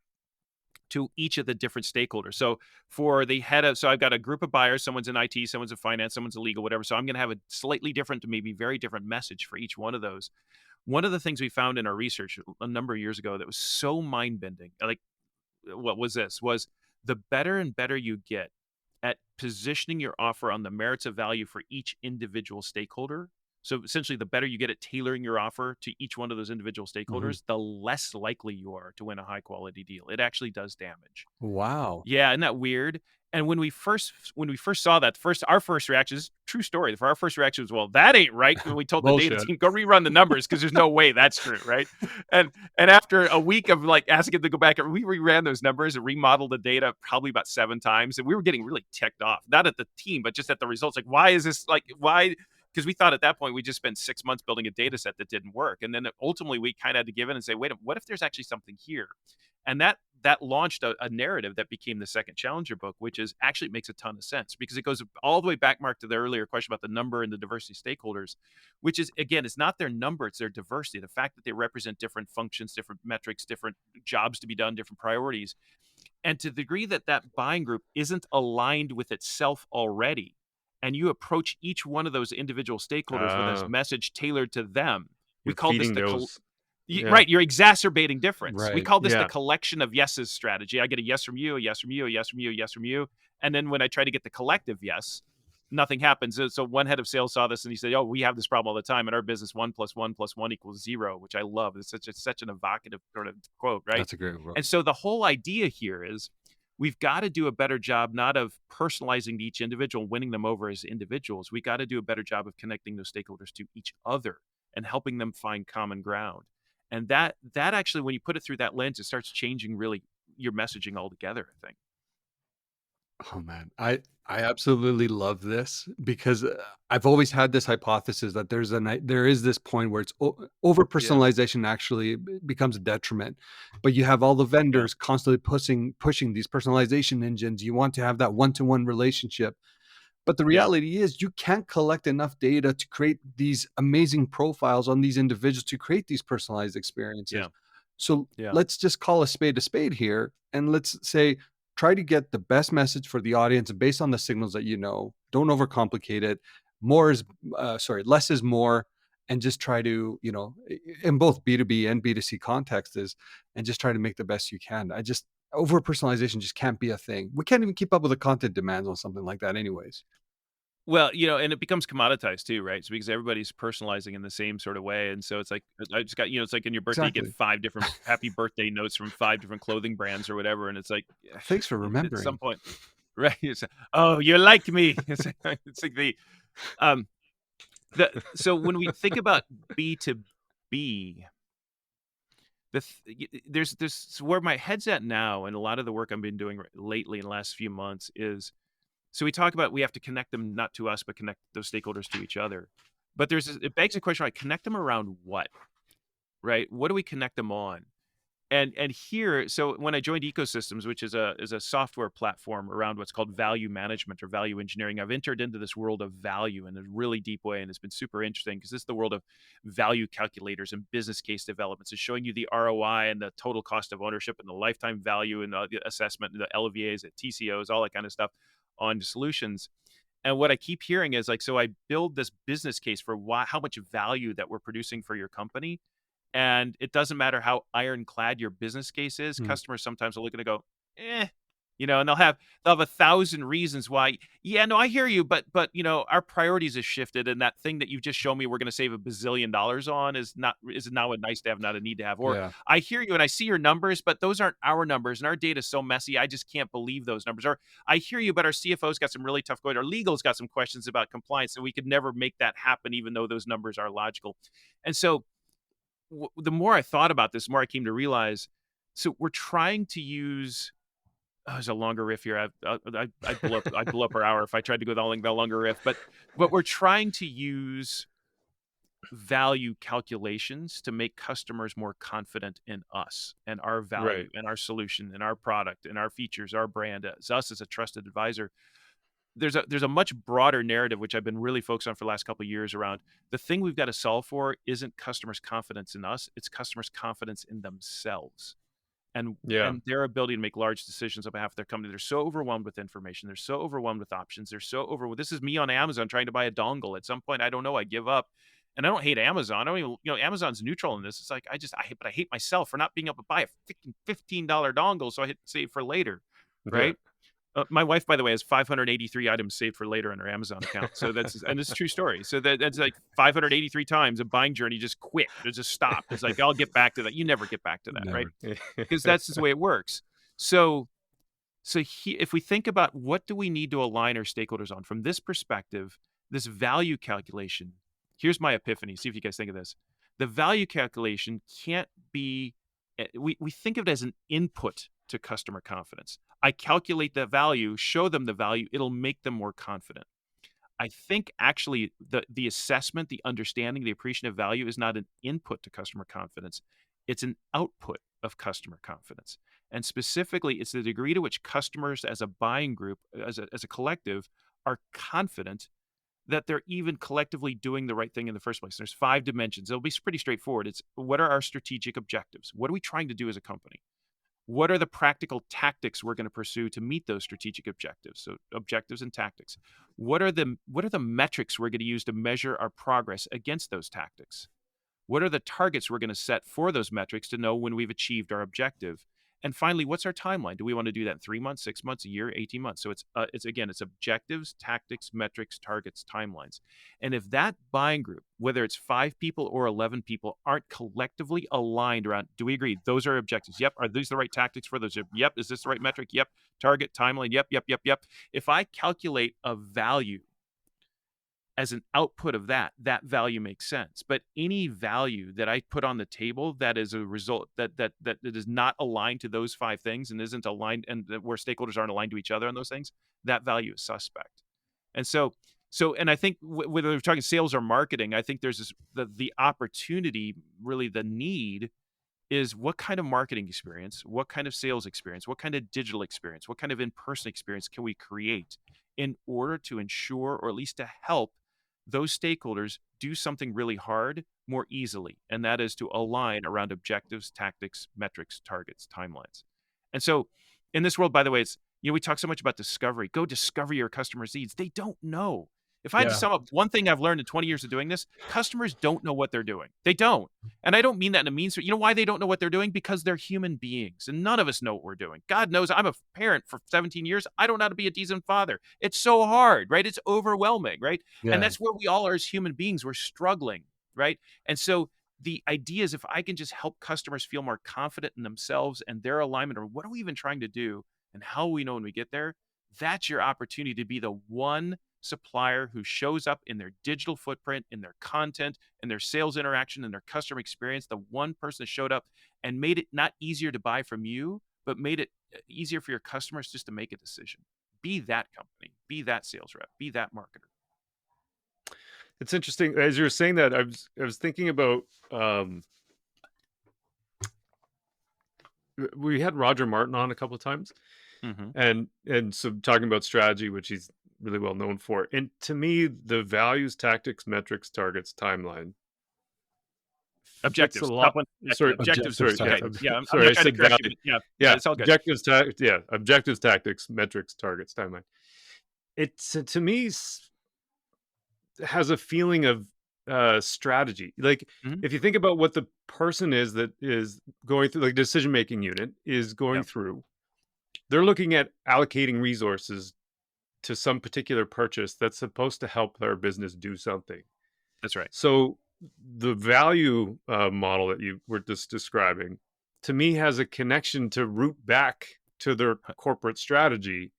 to each of the different stakeholders. So for the head of, so I've got a group of buyers, someone's in IT, someone's in finance, someone's in legal, whatever. So I'm going to have a slightly different, maybe very different message for each one of those. One of the things we found in our research a number of years ago that was so mind-bending, like, what was this? Was the better and better you get at positioning your offer on the merits of value for each individual stakeholder. So essentially, the better you get at tailoring your offer to each one of those individual stakeholders, the less likely you are to win a high quality deal. It actually does damage. Wow. Yeah, isn't that weird? And when we first saw that, our first reaction is true story. Our first reaction was, well, that ain't right. And we told the data team, go rerun the numbers because there's no way that's true, right? And after a week of like asking them to go back, we reran those numbers and remodeled the data probably about 7 times, and we were getting really ticked off, not at the team, but just at the results. Like, why is this why? Because we thought at that point we just spent 6 months building a data set that didn't work, and then ultimately we kind of had to give in and say, wait, what if there's actually something here? And that launched a narrative that became the second Challenger book, which is actually makes a ton of sense because it goes all the way back, Mark, to the earlier question about the number and the diversity of stakeholders, which is, again, it's not their number, it's their diversity. The fact that they represent different functions, different metrics, different jobs to be done, different priorities. And to the degree that buying group isn't aligned with itself already, and you approach each one of those individual stakeholders with a message tailored to them, we call this right, you're exacerbating difference. Right. We call this the collection of yeses strategy. I get a yes from you, a yes from you, a yes from you, a yes from you. And then when I try to get the collective yes, nothing happens. So one head of sales saw this and he said, oh, we have this problem all the time in our business. 1 + 1 + 1 = 0, which I love. It's such an evocative sort of quote, right? That's a great quote. And so the whole idea here is we've got to do a better job, not of personalizing to each individual, winning them over as individuals. We got to do a better job of connecting those stakeholders to each other and helping them find common ground. And that actually, when you put it through that lens, it starts changing really your messaging altogether, I think. Oh man, I absolutely love this because I've always had this hypothesis that there is this point where it's over personalization actually becomes a detriment. But you have all the vendors constantly pushing these personalization engines. You want to have that one-to-one relationship. But the reality is you can't collect enough data to create these amazing profiles on these individuals to create these personalized experiences. So let's just call a spade here. And let's say, try to get the best message for the audience based on the signals that you know. Don't overcomplicate it. Less is more. And just try to, in both B2B and B2C contexts, and just try to make the best you can. Over personalization just can't be a thing. We can't even keep up with the content demands on something like that anyways. Well, and it becomes commoditized too, right? So because everybody's personalizing in the same sort of way. And so it's like, I just got, it's like in your birthday, you get 5 different happy birthday notes from 5 different clothing brands or whatever. And it's like, thanks for remembering. At some point, right? It's, oh, you like me. It's like so when we think about B2B, there's where my head's at now, and a lot of the work I've been doing lately in the last few months is, so we talk about we have to connect them not to us, but connect those stakeholders to each other. But it begs the question, right? Connect them around what? Right? What do we connect them on? And here, so when I joined Ecosystems, which is a software platform around what's called value management or value engineering, I've entered into this world of value in a really deep way, and it's been super interesting because this is the world of value calculators and business case developments. It's showing you the ROI and the total cost of ownership and the lifetime value and the assessment and the LVAs, the TCOs, all that kind of stuff on solutions. And what I keep hearing is like, so I build this business case for how much value that we're producing for your company, and it doesn't matter how ironclad your business case is. Mm. Customers sometimes will look at it and go, and they'll have 1,000 reasons why. Yeah, no, I hear you, but our priorities have shifted, and that thing that you just showed me we're going to save $1 bazillion on is now a nice to have, not a need to have. Or Yeah. I hear you and I see your numbers, but those aren't our numbers, and our data is so messy, I just can't believe those numbers. Or I hear you, but our CFO's got some really tough going. Our legal's got some questions about compliance, and we could never make that happen, even though those numbers are logical. And so the more I thought about this, the more I came to realize. So we're trying to use. Oh, there's a longer riff here. I'd blow up our hour if I tried to go the longer riff. But we're trying to use value calculations to make customers more confident in us and our value Right. and our solution and our product and our features, our brand, as us as a trusted advisor. There's a much broader narrative, which I've been really focused on for the last couple of years, around the thing we've got to solve for isn't customers' confidence in us, it's customers' confidence in themselves and Yeah. and their ability to make large decisions on behalf of their company. They're so overwhelmed with information, they're so overwhelmed with options, they're so overwhelmed. This is me on Amazon trying to buy a dongle. At some point, I don't know, I give up. And I don't hate Amazon. I don't even, Amazon's neutral in this. It's like I hate myself for not being able to buy a freaking $15 dongle, so I hit save for later, Yeah. right? My wife, by the way, has 583 items saved for later on her Amazon account. So and it's a true story. So that's like 583 times a buying journey just quit. It just stopped. It's like, I'll get back to that. You never get back to that, right? Never. Because that's just the way it works. So if we think about what do we need to align our stakeholders on from this perspective, this value calculation, here's my epiphany. See if you guys think of this. The value calculation can't be, we think of it as an input to customer confidence. I calculate the value, show them the value, it'll make them more confident. I think actually the assessment, the understanding, the appreciation of value is not an input to customer confidence. It's an output of customer confidence. And specifically, it's the degree to which customers as a buying group, as a collective, are confident that they're even collectively doing the right thing in the first place. There's 5 dimensions. It'll be pretty straightforward. It's, what are our strategic objectives? What are we trying to do as a company? What are the practical tactics we're going to pursue to meet those strategic objectives? So objectives and tactics. What are the metrics we're going to use to measure our progress against those tactics? What are the targets we're going to set for those metrics to know when we've achieved our objective? And finally, what's our timeline? Do we want to do that in 3 months, 6 months, a year, 18 months? So it's objectives, tactics, metrics, targets, timelines. And if that buying group, whether it's 5 people or 11 people, aren't collectively aligned around, do we agree those are objectives? Yep. Are these the right tactics for those? Yep. Is this the right metric? Yep. Target, timeline? Yep. If I calculate a value as an output of that value makes sense. But any value that I put on the table that is a result that is not aligned to those 5 things and isn't aligned, and where stakeholders aren't aligned to each other on those things, that value is suspect. And so and I think whether we're talking sales or marketing, I think there's the opportunity, really the need is, what kind of marketing experience, what kind of sales experience, what kind of digital experience, what kind of in-person experience can we create in order to ensure, or at least to help those stakeholders do something really hard more easily, and that is to align around objectives, tactics, metrics, targets, timelines. And so in this world, by the way, it's, we talk so much about discovery. Go discover your customers' needs. They don't know. If I had to sum up one thing I've learned in 20 years of doing this, customers don't know what they're doing. They don't. And I don't mean that in a mean way. You know why they don't know what they're doing? Because they're human beings, and none of us know what we're doing. God knows I'm a parent for 17 years. I don't know how to be a decent father. It's so hard, right? It's overwhelming, right? Yeah. And that's where we all are as human beings. We're struggling, right? And so the idea is, if I can just help customers feel more confident in themselves and their alignment, or what are we even trying to do and how will we know when we get there, that's your opportunity to be the one supplier who shows up in their digital footprint, in their content, in their sales interaction, in their customer experience, the one person that showed up and made it not easier to buy from you, but made it easier for your customers just to make a decision. Be that company, be that sales rep, be that marketer. It's interesting. As you were saying that, I was thinking about we had Roger Martin on a couple of times, Mm-hmm. and so talking about strategy, which he's really well known for. And to me, the values, tactics, metrics, targets, timeline fits a Objectives. lot. Top one. Sorry, Objectives. sorry, Okay. Yeah. I'm sorry, not I trying to said correct you, value. but yeah, Yeah, it's all good. objectives, tactics, metrics, targets, timeline. It's to me has a feeling of strategy. Like Mhm. if you think about what the person is that is going through, like decision making unit is going Yeah. through, they're looking at allocating resources to some particular purchase that's supposed to help their business do something. That's right. So the value model that you were just describing, to me, has a connection to root back to their corporate strategy,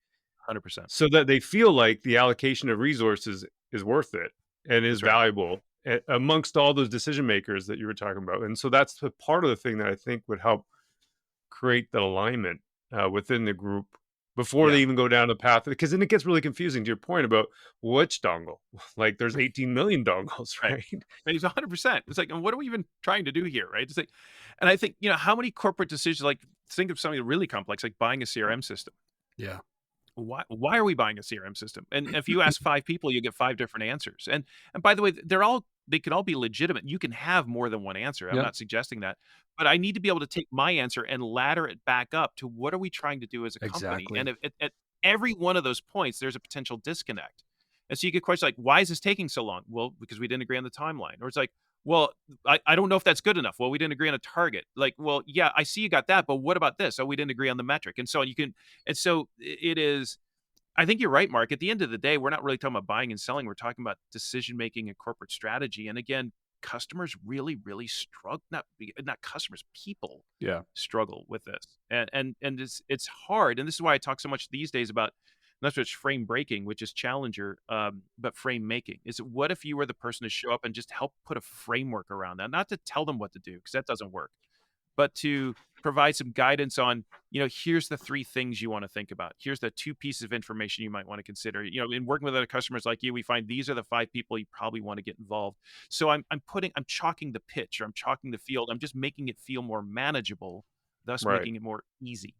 100%. so that they feel like the allocation of resources is worth it and is That's right. valuable amongst all those decision makers that you were talking about. And so that's the part of the thing that I think would help create that alignment within the group before they Yeah. even go down the path, because then it gets really confusing to your point about which dongle. Like there's 18 million dongles, Right. right? And he's 100%. It's like, and what are we even trying to do here, right? It's like, and I think, how many corporate decisions, like think of something really complex, like buying a CRM system. Yeah. Why are we buying a CRM system? And if you ask 5 people, you get 5 different answers. And by the way, they can all be legitimate. You can have more than one answer. I'm Yeah. not suggesting that. But I need to be able to take my answer and ladder it back up to what are we trying to do as a company? Exactly. And if at every one of those points, there's a potential disconnect. And so you get questions like, why is this taking so long? Well, because we didn't agree on the timeline. Or it's like, well, I don't know if that's good enough. Well, we didn't agree on a target. Like, well, yeah, I see you got that, but what about this? Oh, we didn't agree on the metric. And so and so it is, I think you're right, Mark. At the end of the day, we're not really talking about buying and selling. We're talking about decision-making and corporate strategy. And again, customers really, really struggle, not customers, people Yeah. struggle with this. And it's hard. And this is why I talk so much these days about not so much frame breaking, which is challenger, but frame making. Is what if you were the person to show up and just help put a framework around that? Not to tell them what to do, because that doesn't work, but to provide some guidance on, here's the 3 things you want to think about. Here's the 2 pieces of information you might want to consider. In working with other customers like you, we find these are the 5 people you probably want to get involved. So I'm chalking the pitch, or I'm chalking the field. I'm just making it feel more manageable, thus Right. making it more easy.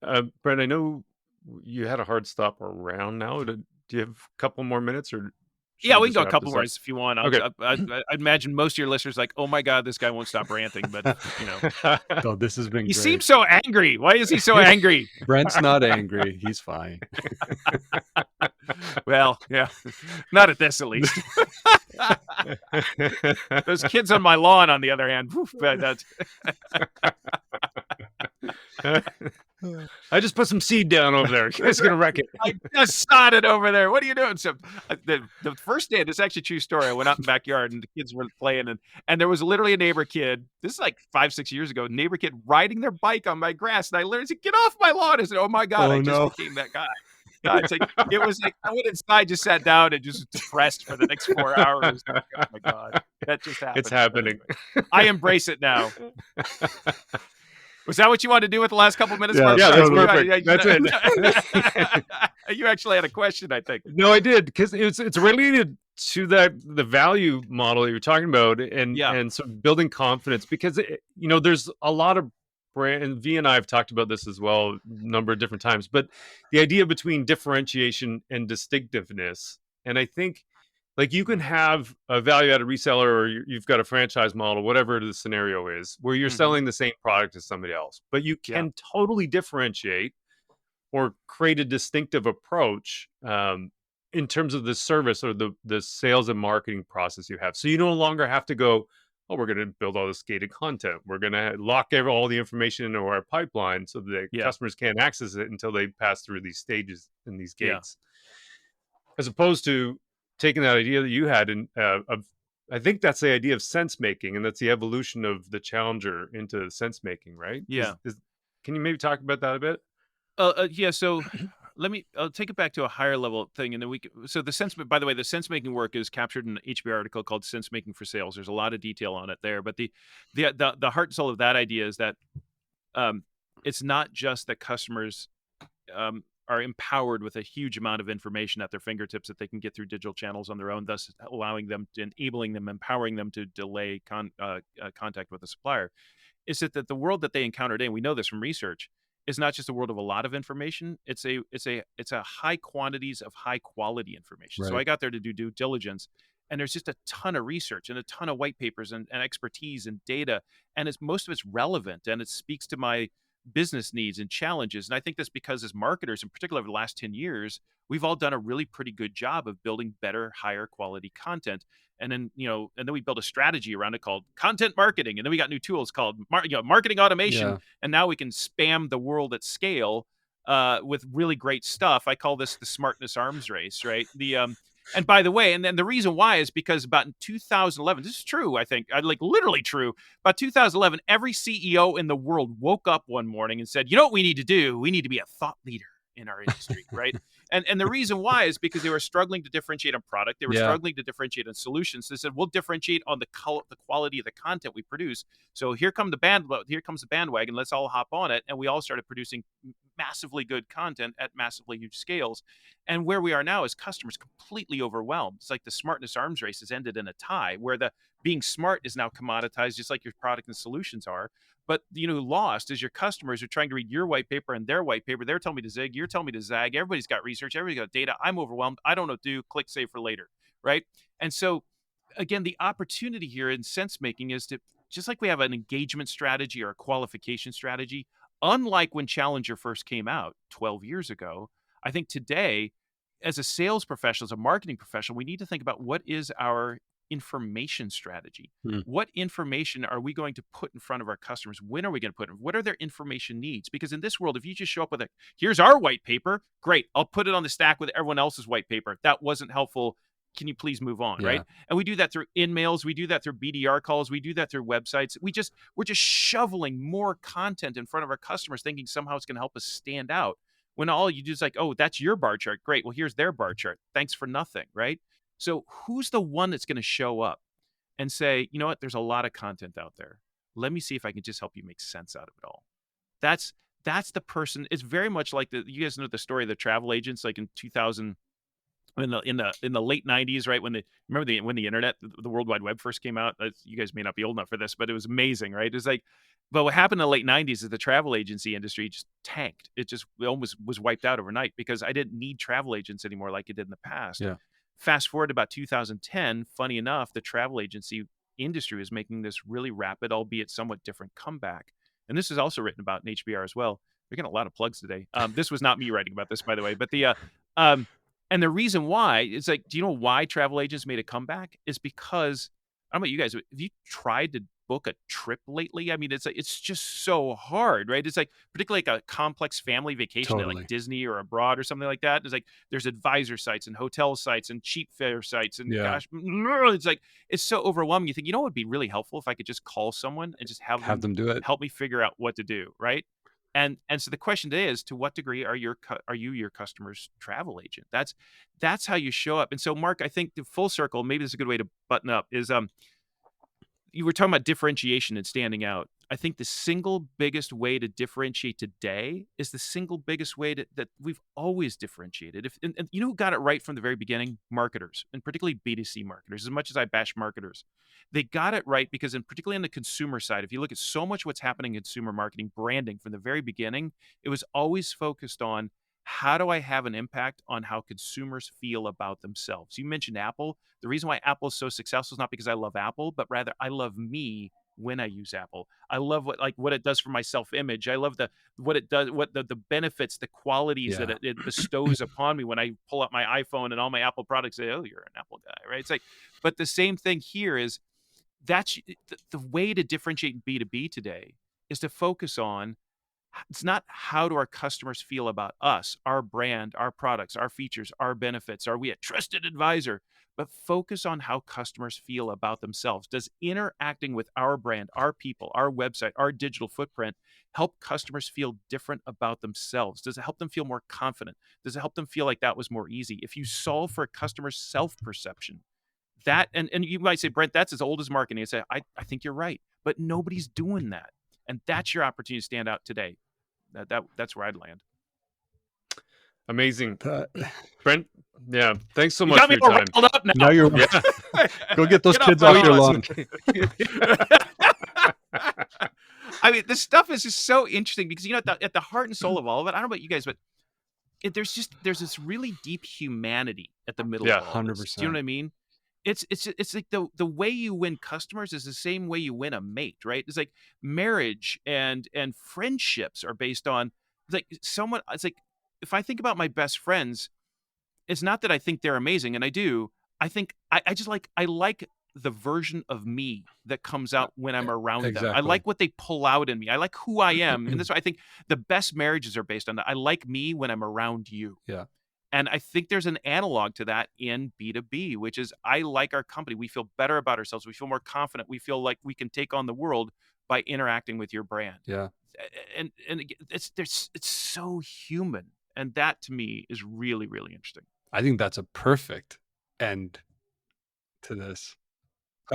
Brent, I know you had a hard stop around now. Do you have a couple more minutes, or Yeah, we can go a couple more if you want. Okay. I imagine most of your listeners like, oh my God, this guy won't stop ranting. But So this has been he great. seems so angry. Why is he so angry? Brent's not angry. He's fine. Well, yeah, not at this at least. Those kids on my lawn, on the other hand, that's. I just put some seed down over there. It's gonna wreck it. I just sod it over there. What are you doing? So the first day, this is actually a true story. I went out in the backyard and the kids were playing, and there was literally a neighbor kid. This is like 5-6 years ago. Neighbor kid riding their bike on my grass, and I literally said, "Get off my lawn!" I said, "Oh my God, I just became that guy." It's like, it was like I went inside, just sat down, and just depressed for the next 4 hours. Oh my God, that just happened. It's happening. I embrace it now. Was that what you wanted to do with the last couple minutes? Yeah, Mark? yeah, that's Sorry. perfect. That's it. You actually had a question, I think. No, I did, because it's related to the value model that you're talking about, and so building confidence, because there's a lot of brand, and V and I have talked about this as well a number of different times, but the idea between differentiation and distinctiveness. And I think, like, you can have a value-added reseller, or you've got a franchise model, whatever the scenario is, where you're selling the same product as somebody else, but you can totally differentiate or create a distinctive approach in terms of the service or the sales and marketing process you have. So you no longer have to go, oh, we're going to build all this gated content. We're going to lock all the information into our pipeline so that customers can't access it until they pass through these stages and these gates. As opposed to taking that idea that you had, and I think that's the idea of sense making, and that's the evolution of the challenger into sense making, right? Yeah. Can you maybe talk about that a bit? Yeah. So I'll take it back to a higher level thing, and then so by the way, the sense making work is captured in an HBR article called "Sense Making for Sales." There's a lot of detail on it there, but the heart and soul of that idea is that it's not just that customers are empowered with a huge amount of information at their fingertips that they can get through digital channels on their own, thus enabling them, empowering them to delay contact with the supplier. is that the world that they encountered, and we know this from research, is not just a world of a lot of information. It's a high quantities of high quality information. So Right. I got there to do due diligence, and there's just a ton of research and a ton of white papers and expertise and data, and most of it's relevant, and it speaks to my business needs and challenges. And I think that's because as marketers, in particular over the last 10 years, we've all done a really pretty good job of building better, higher quality content. And then, and then we built a strategy around it called content marketing. And then we got new tools called marketing automation. Yeah. And now we can spam the world at scale with really great stuff. I call this the smartness arms race, right? And by the way, and then the reason why is because about in 2011, this is true, I think, like literally true. About 2011, every CEO in the world woke up one morning and said, you know what we need to do? We need to be a thought leader in our industry, right? And the reason why is because they were struggling to differentiate on product. They were struggling to differentiate on solutions. They said, we'll differentiate on the quality of the content we produce. So here comes the bandwagon. Let's all hop on it. And we all started producing massively good content at massively huge scales. And where we are now is customers completely overwhelmed. It's like the smartness arms race has ended in a tie, where the being smart is now commoditized, just like your product and solutions are. But lost is your customers are trying to read your white paper and their white paper. They're telling me to zig, you're telling me to zag. Everybody's got research, everybody's got data. I'm overwhelmed. I don't know what to do. Click save for later, right? And so, again, the opportunity here in sense making is to, just like we have an engagement strategy or a qualification strategy, unlike when Challenger first came out 12 years ago, I think today, as a sales professional, as a marketing professional, we need to think about what is our information strategy. What information are we going to put in front of our customers? When are we going to put it? What are their information needs? Because in this world, if you just show up with here's our white paper, great, I'll put it on the stack with everyone else's white paper. That wasn't helpful. Can you please move on, right? And we do that through in-mails. We do that through BDR calls. We do that through websites. We're just shoveling more content in front of our customers, thinking somehow it's going to help us stand out. When all you do is like, oh, that's your bar chart. Great. Well, here's their bar chart. Thanks for nothing, right? So who's the one that's going to show up and say, you know what, there's a lot of content out there. Let me see if I can just help you make sense out of it all. That's the person. It's very much like you guys know the story of the travel agents, like in 2000, in the late 90s, right? When the internet, the World Wide Web first came out. You guys may not be old enough for this, but it was amazing, right? It was like, but what happened in the late 90s is the travel agency industry just tanked. It almost was wiped out overnight because I didn't need travel agents anymore like it did in the past. Yeah. Fast forward to about 2010, funny enough, the travel agency industry was making this really rapid, albeit somewhat different comeback. And this is also written about in HBR as well. We're getting a lot of plugs today. This was not me writing about this, by the way. But and the reason why is like, do you know why travel agents made a comeback? Is because, I don't know about you guys, have you tried to book a trip lately? I mean, it's just so hard, right? It's like particularly like a complex family vacation at like Disney or abroad or something like that. It's like there's advisor sites and hotel sites and cheap fare sites and gosh, it's like it's so overwhelming. You think, what would be really helpful if I could just call someone and just have them do it, help me figure out what to do, right? And so the question today is, to what degree are you your customer's travel agent? That's how you show up. And so, Mark, I think the full circle, maybe this is a good way to button up, is you were talking about differentiation and standing out. I think the single biggest way to differentiate today is the single biggest way that we've always differentiated. And you know who got it right from the very beginning? Marketers, and particularly B2C marketers. As much as I bash marketers, they got it right because, particularly on the consumer side, if you look at so much what's happening in consumer marketing, branding from the very beginning, it was always focused on, how do I have an impact on how consumers feel about themselves? You mentioned Apple. The reason why Apple is so successful is not because I love Apple, but rather I love me when I use Apple. I love what it does for my self-image. I love what it does, what the benefits, the qualities that it bestows upon me when I pull out my iPhone and all my Apple products say, oh, you're an Apple guy, right? It's like, but the same thing here is that's the way to differentiate in B2B today is to focus on, it's not how do our customers feel about us, our brand, our products, our features, our benefits, are we a trusted advisor, but focus on how customers feel about themselves. Does interacting with our brand, our people, our website, our digital footprint help customers feel different about themselves? Does it help them feel more confident? Does it help them feel like that was more easy? If you solve for a customer's self-perception, that, and you might say, Brent, that's as old as marketing. I say, I think you're right, but nobody's doing that. And that's your opportunity to stand out today. That's where I'd land. Amazing. Brent, yeah, thanks so much for your time. Up now you're Go get those kids off your lawn. I mean, this stuff is just so interesting because, at the heart and soul of all of it, I don't know about you guys, but there's this really deep humanity at the middle of all this. 100%. Do you know what I mean? It's like the way you win customers is the same way you win a mate, right? It's like marriage and friendships are based on, it's like if I think about my best friends, it's not that I think they're amazing, and I do. I think I just like the version of me that comes out when I'm around them. I like what they pull out in me. I like who I am, and that's why I think the best marriages are based on that. I like me when I'm around you. Yeah. And I think there's an analog to that in B2B, which is I like our company. We feel better about ourselves. We feel more confident. We feel like we can take on the world by interacting with your brand. Yeah. And it's so human. And that to me is really, really interesting. I think that's a perfect end to this.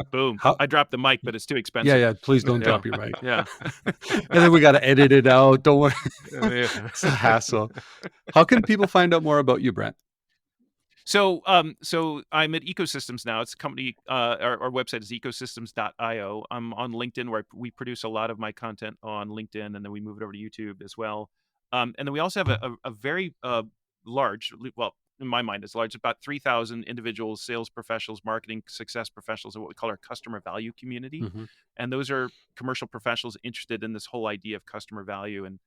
Boom. I dropped the mic, but it's too expensive. Yeah. Please don't drop your mic. Yeah. And then we got to edit it out. Don't worry. It's a hassle. How can people find out more about you, Brent? So I'm at Ecosystems now. It's a company. Our website is ecosystems.io. I'm on LinkedIn, where we produce a lot of my content on LinkedIn, and then we move it over to YouTube as well. And then we also have a very large, well, in my mind, it's large, about 3,000 individuals, sales professionals, marketing success professionals, and what we call our customer value community. Mm-hmm. And those are commercial professionals interested in this whole idea of customer value. And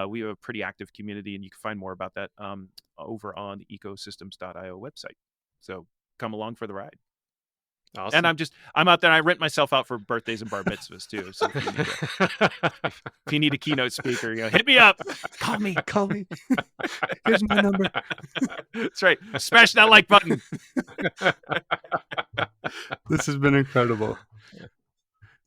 we have a pretty active community, and you can find more about that over on the ecosystems.io website. So come along for the ride. Awesome. And I'm out there. And I rent myself out for birthdays and bar mitzvahs too. So if you need a keynote speaker, hit me up. Call me. Here's my number. That's right. Smash that like button. This has been incredible.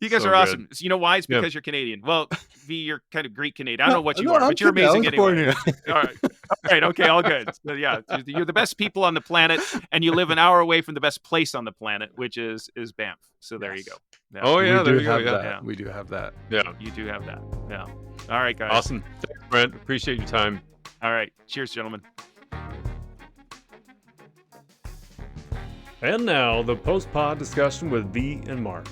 You guys are awesome. So you know why? It's because you're Canadian. Well, V, you're kind of Greek Canadian. I don't know what you are, but you're amazing anyway. All right. Okay. All good. So, yeah. You're the best people on the planet, and you live an hour away from the best place on the planet, which is Banff. So there you go. Yeah. Oh, yeah. There you go. Yeah. We do have that. Yeah. You do have that. Yeah. All right, guys. Awesome. Thanks, Brent. Appreciate your time. All right. Cheers, gentlemen. And now, the post-pod discussion with V and Marc.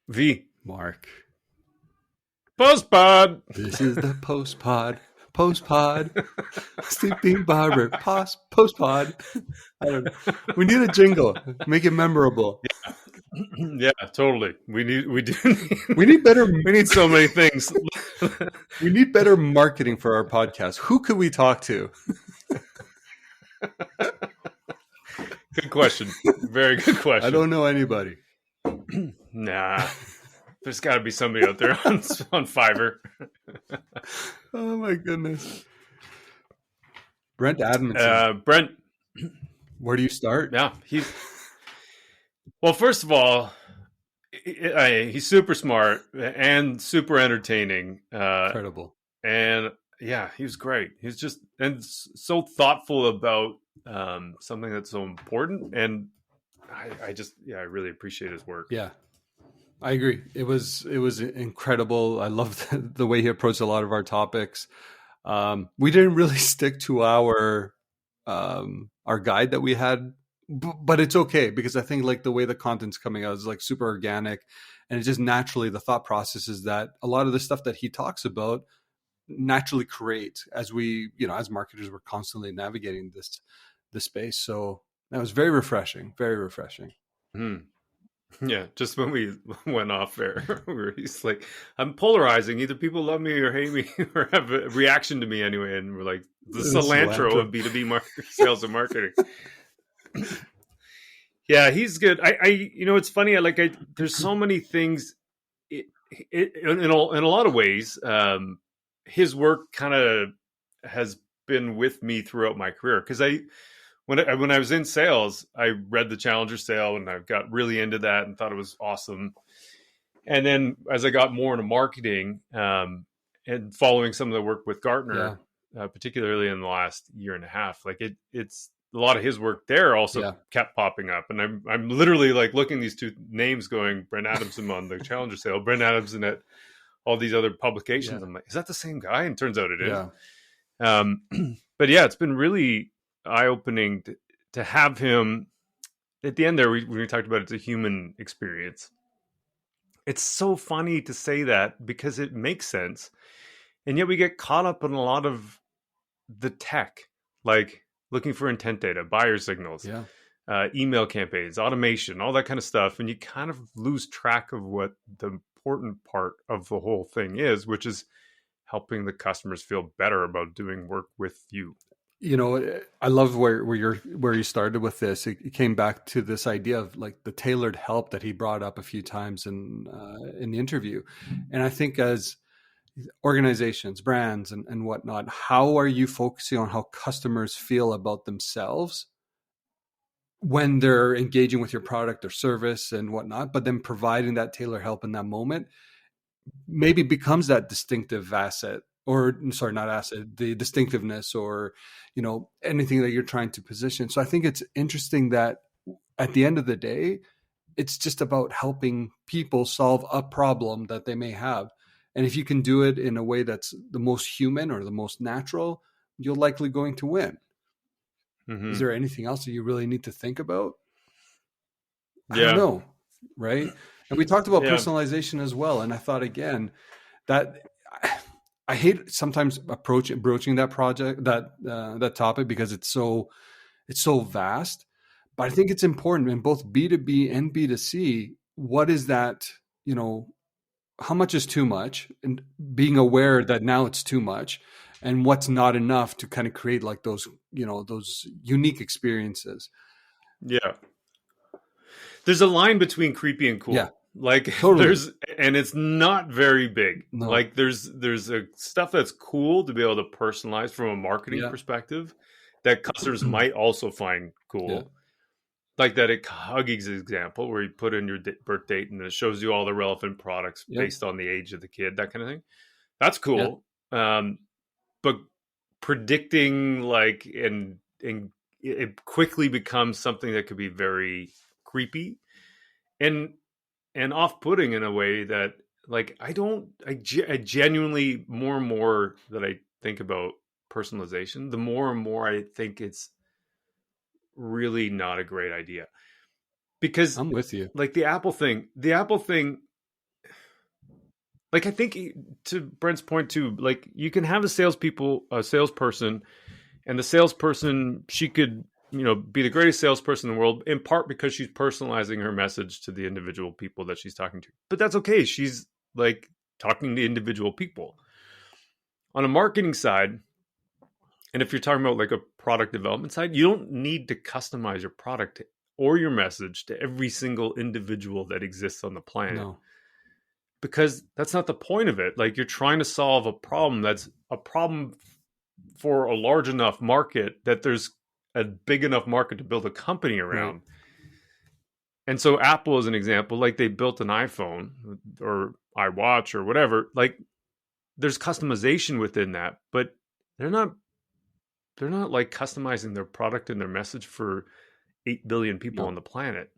V. Marc. Post-pod. This is the post-pod. Sleeping Barber. Post-pod. I don't know. We need a jingle. Make it memorable. Yeah, totally. We need better. We need so many things. We need better marketing for our podcast. Who could we talk to? Good question. Very good question. I don't know anybody. Nah, there's got to be somebody out there on Fiverr. Oh my goodness. Brent Adamson. Brent. Where do you start? Yeah, well, first of all, he's super smart and super entertaining. Incredible. And yeah, he was great. He's just so thoughtful about something that's so important. And I really appreciate his work. Yeah, I agree. It was incredible. I love the way he approached a lot of our topics. We didn't really stick to our guide that we had, but it's okay because I think like the way the content's coming out is like super organic, and it just naturally the thought process is that a lot of the stuff that he talks about naturally create as we, as marketers, we're constantly navigating this space. So that was very refreshing. Very refreshing. Yeah, just when we went off air, he's like, I'm polarizing. Either people love me or hate me or have a reaction to me anyway. And we're like, the cilantro of B2B sales and marketing. Yeah, he's good. It's funny. There's so many things in a lot of ways. His work kind of has been with me throughout my career. Cause when I was in sales, I read the Challenger sale and I got really into that and thought it was awesome. And then as I got more into marketing, and following some of the work with Gartner, particularly in the last year and a half, like it's a lot of his work there also kept popping up. And I'm literally like looking at these two names going, Brent Adamson on the Challenger sale, Brent Adamson at all these other publications. I'm like, is that the same guy? And turns out it is. But yeah, it's been really eye-opening to have him at the end there, we talked about it's a human experience. It's so funny to say that because it makes sense. And yet we get caught up in a lot of the tech, like looking for intent data, buyer signals, email campaigns, automation, all that kind of stuff. And you kind of lose track of what the important part of the whole thing is, which is helping the customers feel better about doing work with you. You know, I love where you started with this. It came back to this idea of like the tailored help that he brought up a few times in the interview. And I think as organizations, brands, and whatnot, how are you focusing on how customers feel about themselves when they're engaging with your product or service and whatnot, but then providing that tailored help in that moment maybe becomes that distinctive asset, or sorry, not asset, the distinctiveness, or, you know, anything that you're trying to position. So I think it's interesting that at the end of the day, it's just about helping people solve a problem that they may have. And if you can do it in a way that's the most human or the most natural, you're likely going to win. Mm-hmm. Is there anything else that you really need to think about? I don't know. Right. And we talked about personalization as well. And I thought, again, that I hate sometimes broaching that project, that topic, because it's so vast. But I think it's important in both B2B and B2C. What is that, you know, how much is too much, and being aware that now it's too much, and what's not enough to kind of create like those, you know, those unique experiences. Yeah. There's a line between creepy and cool. Yeah. Like totally. and it's not very big. No. Like there's a stuff that's cool to be able to personalize from a marketing perspective that customers might also find cool. Yeah. Like that Huggies example where you put in your birth date and it shows you all the relevant products based on the age of the kid, that kind of thing. That's cool. Yeah. But predicting like and it quickly becomes something that could be very creepy and off-putting in a way that like I genuinely, more and more that I think about personalization, the more and more I think it's really not a great idea. Because I'm with you. Like the Apple thing, like I think to Brent's point too, like you can have a salesperson, and the salesperson, she could, you know, be the greatest salesperson in the world, in part because she's personalizing her message to the individual people that she's talking to. But that's okay. She's like talking to individual people. On a marketing side, and if you're talking about like a product development side, you don't need to customize your product or your message to every single individual that exists on the planet. No. Because that's not the point of it. Like you're trying to solve a problem that's a problem for a large enough market that there's a big enough market to build a company around. Right. And so Apple is an example, like they built an iPhone or iWatch or whatever, like there's customization within that, but they're not like customizing their product and their message for 8 billion people on the planet.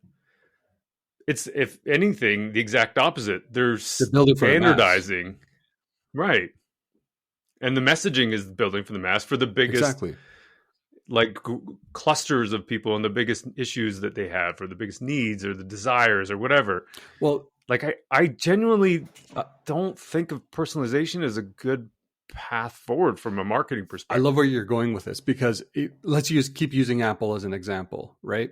It's, if anything, the exact opposite. They're standardizing. Right. And the messaging is building for the mass, for the biggest like clusters of people and the biggest issues that they have, or the biggest needs or the desires or whatever. Well, like I genuinely don't think of personalization as a good path forward from a marketing perspective. I love where you're going with this, because let's keep using Apple as an example, right?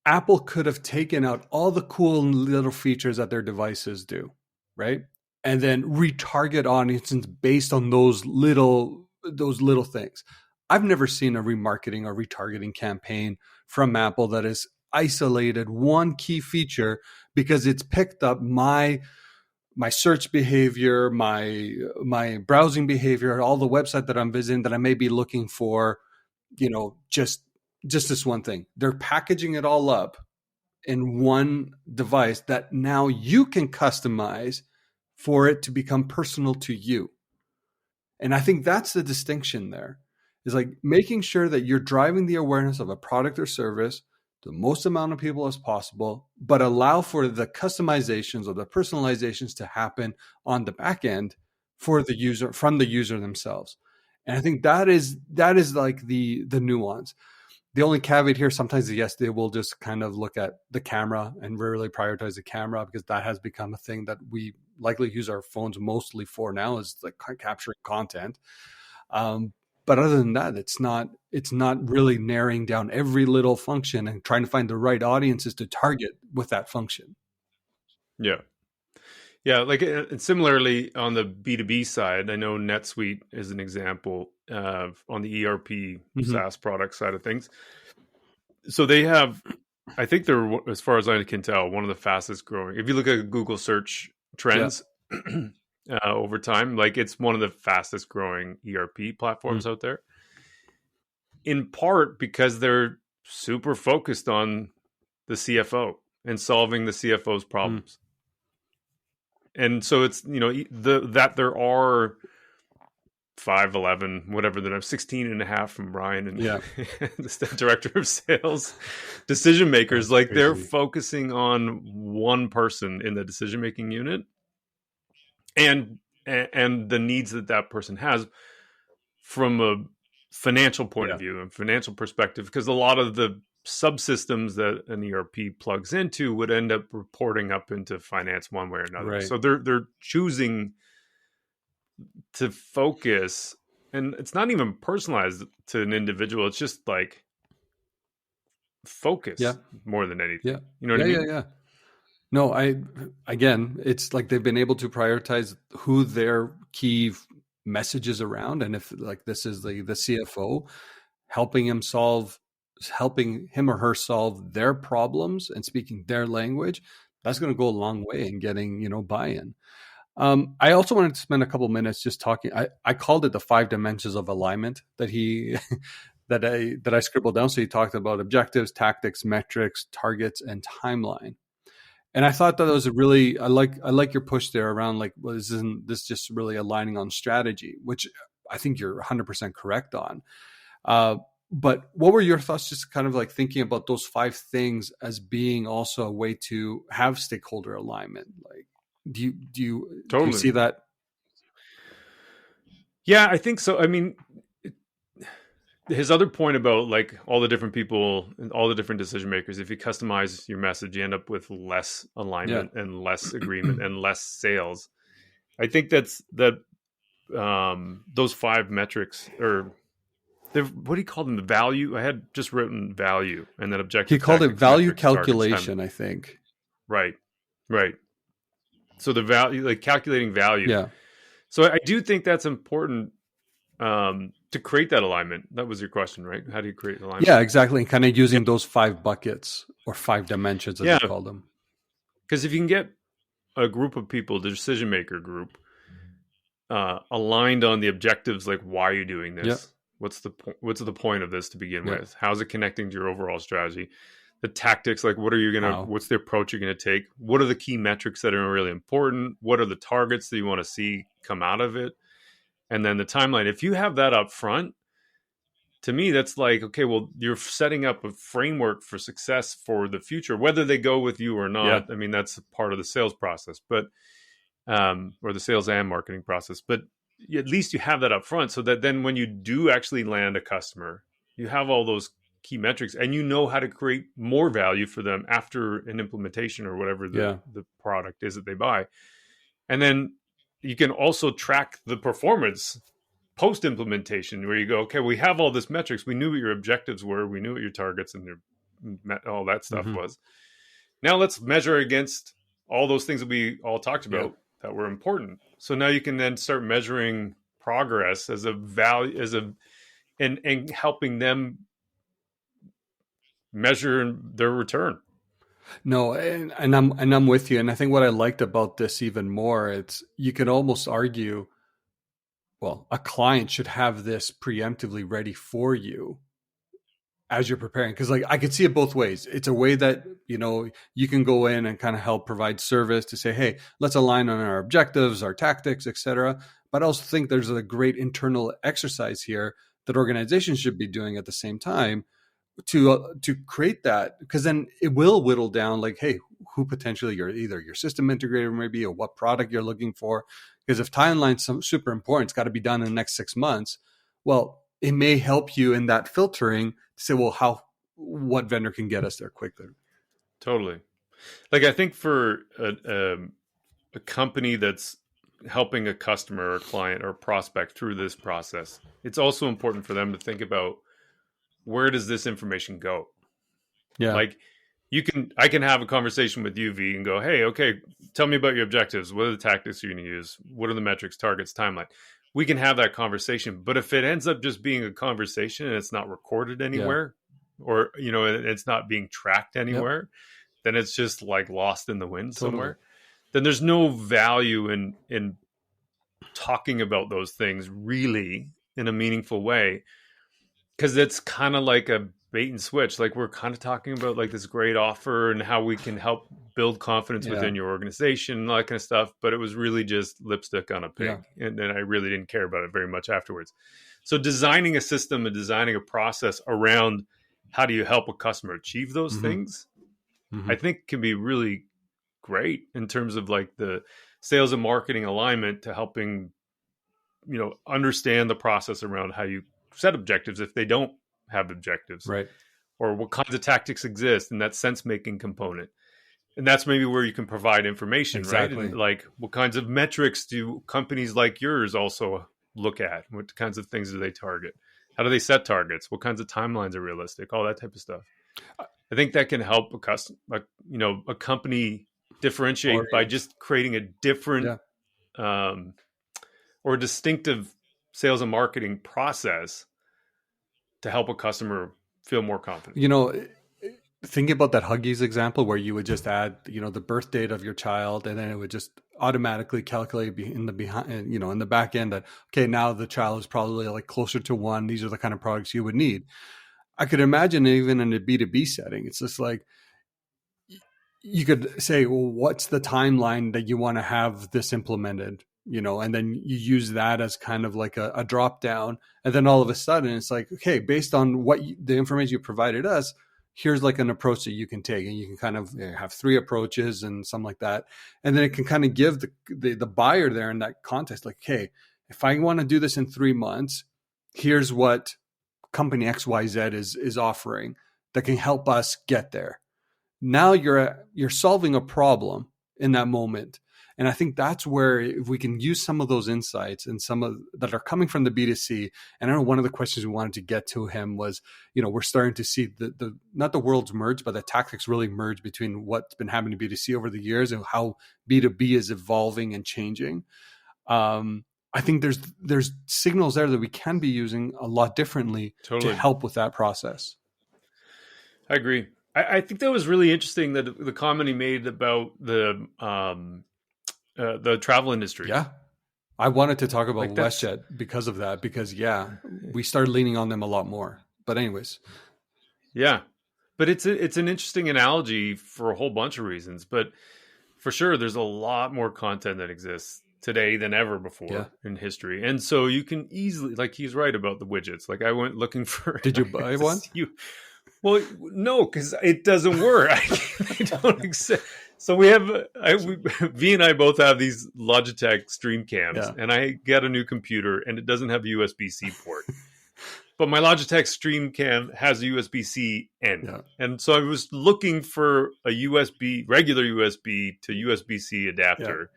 Apple could have taken out all the cool little features that their devices do, right? And then retarget audiences based on those little things. I've never seen a remarketing or retargeting campaign from Apple that is isolated one key feature because it's picked up my search behavior, my browsing behavior, all the website that I'm visiting that I may be looking for, you know, just this one thing. They're packaging it all up in one device that now you can customize for it to become personal to you. And I think that's the distinction there, is like making sure that you're driving the awareness of a product or service to the most amount of people as possible, but allow for the customizations or the personalizations to happen on the back end for the user, from the user themselves. And I think that is like the nuance. The only caveat here, sometimes, yes, they will just kind of look at the camera and really prioritize the camera, because that has become a thing that we likely use our phones mostly for now, is like capturing content. But other than that, it's not really narrowing down every little function and trying to find the right audiences to target with that function. Yeah. Yeah. Like, and similarly on the B2B side, I know NetSuite is an example on the ERP SaaS product side of things. So they have, I think they're, as far as I can tell, one of the fastest growing. If you look at Google search trends over time, like it's one of the fastest growing ERP platforms out there. In part because they're super focused on the CFO and solving the CFO's problems. And so it's, that there are 5'11", whatever that I'm 16 and a half from Brian and the director of sales, decision makers. That's like crazy. They're focusing on one person in the decision making unit and the needs that person has from a financial point of view and financial perspective, because a lot of the subsystems that an ERP plugs into would end up reporting up into finance one way or another. Right. So they're choosing to focus, and it's not even personalized to an individual. It's just like focus more than anything. Yeah. You know what I mean? Yeah. No, again, it's like they've been able to prioritize who their key messages around. And if like this is the CFO, helping him or her solve their problems and speaking their language, that's going to go a long way in getting, buy-in. I also wanted to spend a couple minutes just talking. I called it the 5 dimensions of alignment that I scribbled down. So he talked about objectives, tactics, metrics, targets, and timeline. And I thought that was I like your push there around like, well, isn't this just really aligning on strategy, which I think you're 100% correct on. But what were your thoughts, just kind of like thinking about those 5 things as being also a way to have stakeholder alignment? Like, do you see that? Yeah, I think so. I mean, his other point about like all the different people and all the different decision makers, if you customize your message, you end up with less alignment and less agreement and less sales. I think those 5 metrics, or what do you call them? The value. I had just written value and then objective. He called it value calculation, I think. Right. So the value, like calculating value. Yeah. So I do think that's important to create that alignment. That was your question, right? How do you create alignment? Yeah, exactly. And kind of using those 5 buckets or 5 dimensions, as you call them. Because if you can get a group of people, the decision maker group, aligned on the objectives, like why are you doing this? Yep. What's the point of this to begin with? How's it connecting to your overall strategy? The tactics, like what's the approach you're going to take? What are the key metrics that are really important? What are the targets that you want to see come out of it? And then the timeline. If you have that up front, to me, that's like, okay, well, you're setting up a framework for success for the future, whether they go with you or not. I mean, that's part of the sales process, but, or the sales and marketing process, but at least you have that up front so that then when you do actually land a customer, you have all those key metrics and you know how to create more value for them after an implementation or whatever the product is that they buy. And then you can also track the performance post implementation, where you go, okay, we have all this metrics. We knew what your objectives were. We knew what your targets and all that stuff was. Now let's measure against all those things that we all talked about that were important. So now you can then start measuring progress as a value, and helping them measure their return. No, and I'm with you. And I think what I liked about this even more, it's, you could almost argue, well, a client should have this preemptively ready for you as you're preparing. Because like I could see it both ways. It's a way that, you can go in and kind of help provide service to say, hey, let's align on our objectives, our tactics, etc. But I also think there's a great internal exercise here that organizations should be doing at the same time to create that, because then it will whittle down like, hey, who potentially either your system integrator maybe, or what product you're looking for. Because if timeline's super important, it's got to be done in the next 6 months. Well, it may help you in that filtering to say, well, what vendor can get us there quickly. Totally. Like, I think for a company that's helping a customer or client or prospect through this process, it's also important for them to think about, where does this information go? Yeah. Like, I can have a conversation with you, V, and go, hey, okay, tell me about your objectives. What are the tactics you're going to use? What are the metrics, targets, timeline? We can have that conversation. But if it ends up just being a conversation and it's not recorded anywhere, or, it's not being tracked anywhere, then it's just like lost in the wind somewhere. Then there's no value in talking about those things really in a meaningful way, because it's kind of like a bait and switch. Like, we're kind of talking about like this great offer and how we can help build confidence within your organization and all that kind of stuff, but it was really just lipstick on a pig, and I really didn't care about it very much afterwards. So designing a system and designing a process around how do you help a customer achieve those things, I think can be really great in terms of like the sales and marketing alignment to helping, understand the process around how you set objectives if they don't have objectives, right? Or what kinds of tactics exist, and that sense making component. And that's maybe where you can provide information, right? And like, what kinds of metrics do companies like yours also look at? What kinds of things do they target? How do they set targets? What kinds of timelines are realistic? All that type of stuff. I think that can help a company differentiate by just creating a different or distinctive sales and marketing process to help a customer feel more confident. Thinking about that Huggies example where you would just add, the birth date of your child, and then it would just automatically calculate in the back end that, okay, now the child is probably like closer to 1. These are the kind of products you would need. I could imagine even in a B2B setting, it's just like, you could say, well, what's the timeline that you want to have this implemented? And then you use that as kind of like a drop down. And then all of a sudden it's like, okay, based on the information you provided us, here's like an approach that you can take, and you can kind of have 3 approaches and something like that. And then it can kind of give the buyer there in that context, like, hey, if I want to do this in 3 months, here's what company XYZ is offering that can help us get there. Now you're solving a problem in that moment. And I think that's where, if we can use some of those insights and that are coming from the B2C, and I know one of the questions we wanted to get to him was, we're starting to see the not the worlds merge, but the tactics really merge between what's been happening to B2C over the years and how B2B is evolving and changing. I think there's signals there that we can be using a lot differently to help with that process. I agree. I think that was really interesting, that the comment he made about the travel industry. Yeah. I wanted to talk about WestJet because of that, because we started leaning on them a lot more. But anyways. Yeah. But it's an interesting analogy for a whole bunch of reasons. But for sure, there's a lot more content that exists today than ever before in history. And so you can easily, like, he's right about the widgets. Like, I went looking for... Did you buy one? Well, no, because it doesn't work. They don't exist. So we have, V and I both have these Logitech stream cams, and I get a new computer and it doesn't have a USB-C port. But my Logitech stream cam has a USB-C end. Yeah. And so I was looking for a regular USB to USB-C adapter,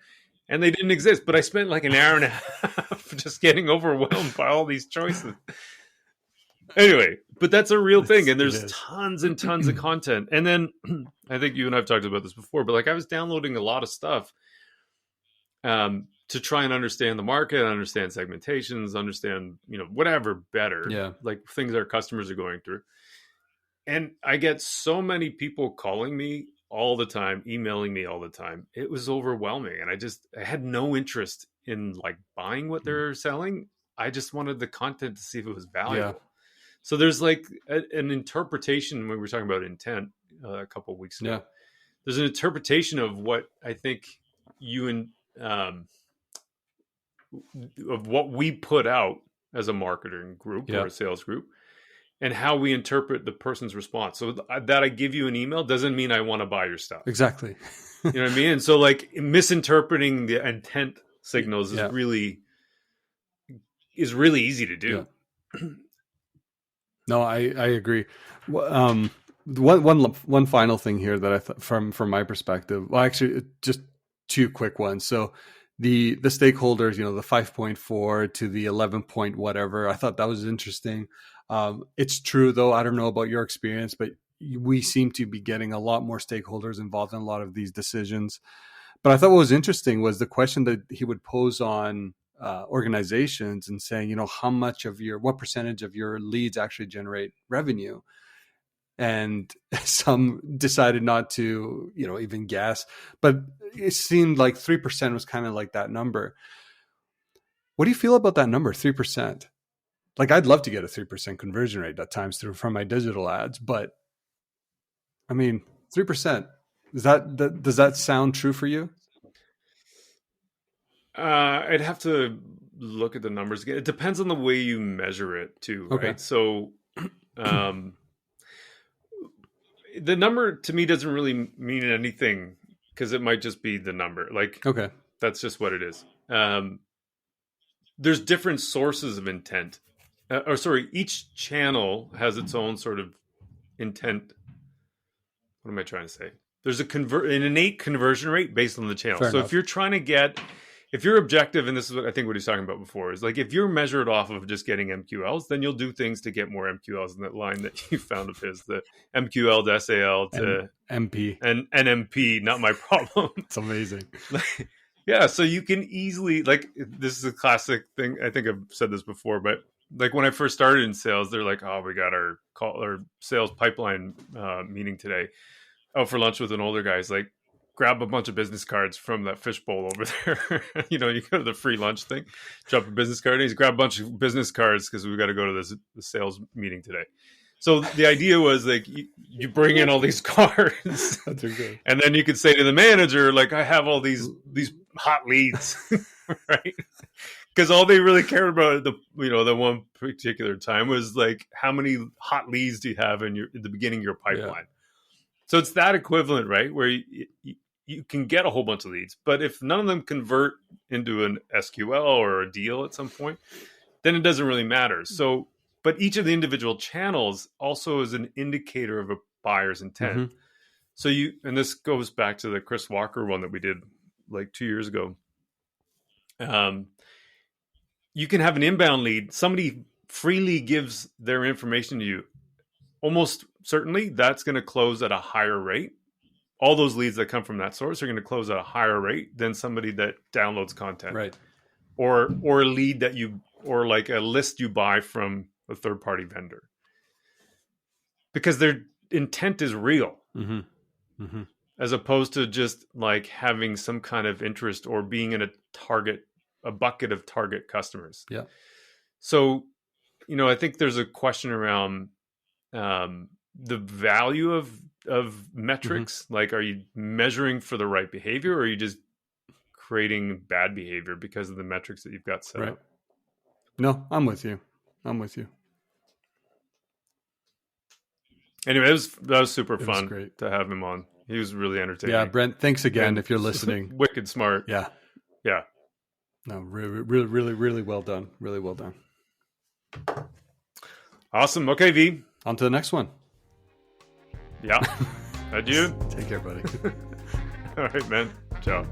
and they didn't exist. But I spent like an hour and a half just getting overwhelmed by all these choices. Anyway, but that's a real thing, and there's tons and tons of content. And then I think you and I have talked about this before, but like, I was downloading a lot of stuff to try and understand the market, understand segmentations, understand, whatever better, like things our customers are going through. And I get so many people calling me all the time, emailing me all the time. It was overwhelming, and I had no interest in like buying what they're selling. I just wanted the content to see if it was valuable. Yeah. So there's like an interpretation, when we were talking about intent a couple of weeks ago. Yeah. There's an interpretation of what I think of what we put out as a marketing group or a sales group, and how we interpret the person's response. So that I give you an email doesn't mean I want to buy your stuff. Exactly. You know what I mean? And so like, misinterpreting the intent signals is really easy to do. Yeah. No, I agree. One final thing here that I thought from my perspective, well, actually just two quick ones. So the stakeholders, the 5.4 to the 11 point whatever, I thought that was interesting. It's true though. I don't know about your experience, but we seem to be getting a lot more stakeholders involved in a lot of these decisions. But I thought what was interesting was the question that he would pose on organizations and saying, what percentage of your leads actually generate revenue? And some decided not to, even guess, but it seemed like 3% was kind of like that number. What do you feel about that number, 3%? Like, I'd love to get a 3% conversion rate at times from my digital ads, but I mean, 3%, does that sound true for you? I'd have to look at the numbers again. It depends on the way you measure it too, right? Okay. So, the number to me doesn't really mean anything because it might just be the number. Like, okay, that's just what it is. There's different sources of intent. Each channel has its own sort of intent. What am I trying to say? There's an innate conversion rate based on the channel. Fair enough. If you're trying to if your objective, and this is what I think what he's talking about before, is like if you're measured off of just getting MQLs, then you'll do things to get more MQLs in that line that you found of his, the MQL to SAL to MP and NMP, not my problem. It's amazing. Yeah, so you can easily, like, this is a classic thing. I think I've said this before, but like when I first started in sales, they're like, oh, we got our sales pipeline meeting today. Out for lunch with an older guy. He's like, grab a bunch of business cards from that fishbowl over there. You go to the free lunch thing, drop a business card. And he's grab a bunch of business cards because we got to go to the sales meeting today. So the idea was like you bring in all these cards, and then you could say to the manager, like, I have all these hot leads, right? Because all they really cared about at the one particular time was like, how many hot leads do you have at the beginning of your pipeline? Yeah. So it's that equivalent, right? Where you can get a whole bunch of leads, but if none of them convert into an SQL or a deal at some point, then it doesn't really matter. So, but each of the individual channels also is an indicator of a buyer's intent. Mm-hmm. So and this goes back to the Chris Walker one that we did like 2 years ago. You can have an inbound lead. Somebody freely gives their information to you. Almost certainly that's going to close at a higher rate. All those leads that come from that source are going to close at a higher rate than somebody that downloads content, right? Or a lead or like a list you buy from a third party vendor, because their intent is real, mm-hmm. Mm-hmm. as opposed to just like having some kind of interest or being in a bucket of target customers. Yeah. So, I think there's a question around the value of metrics. Mm-hmm. Like, are you measuring for the right behavior, or are you just creating bad behavior because of the metrics that you've got set up? No, I'm with you. Anyway, that was super fun. Great to have him on. He was really entertaining. Yeah, Brent, thanks again if you're listening. Wicked smart. Yeah. No, really well done. Really well done. Awesome. Okay, V. On to the next one. Yeah. Adieu. Take care, buddy. All right, man. Ciao.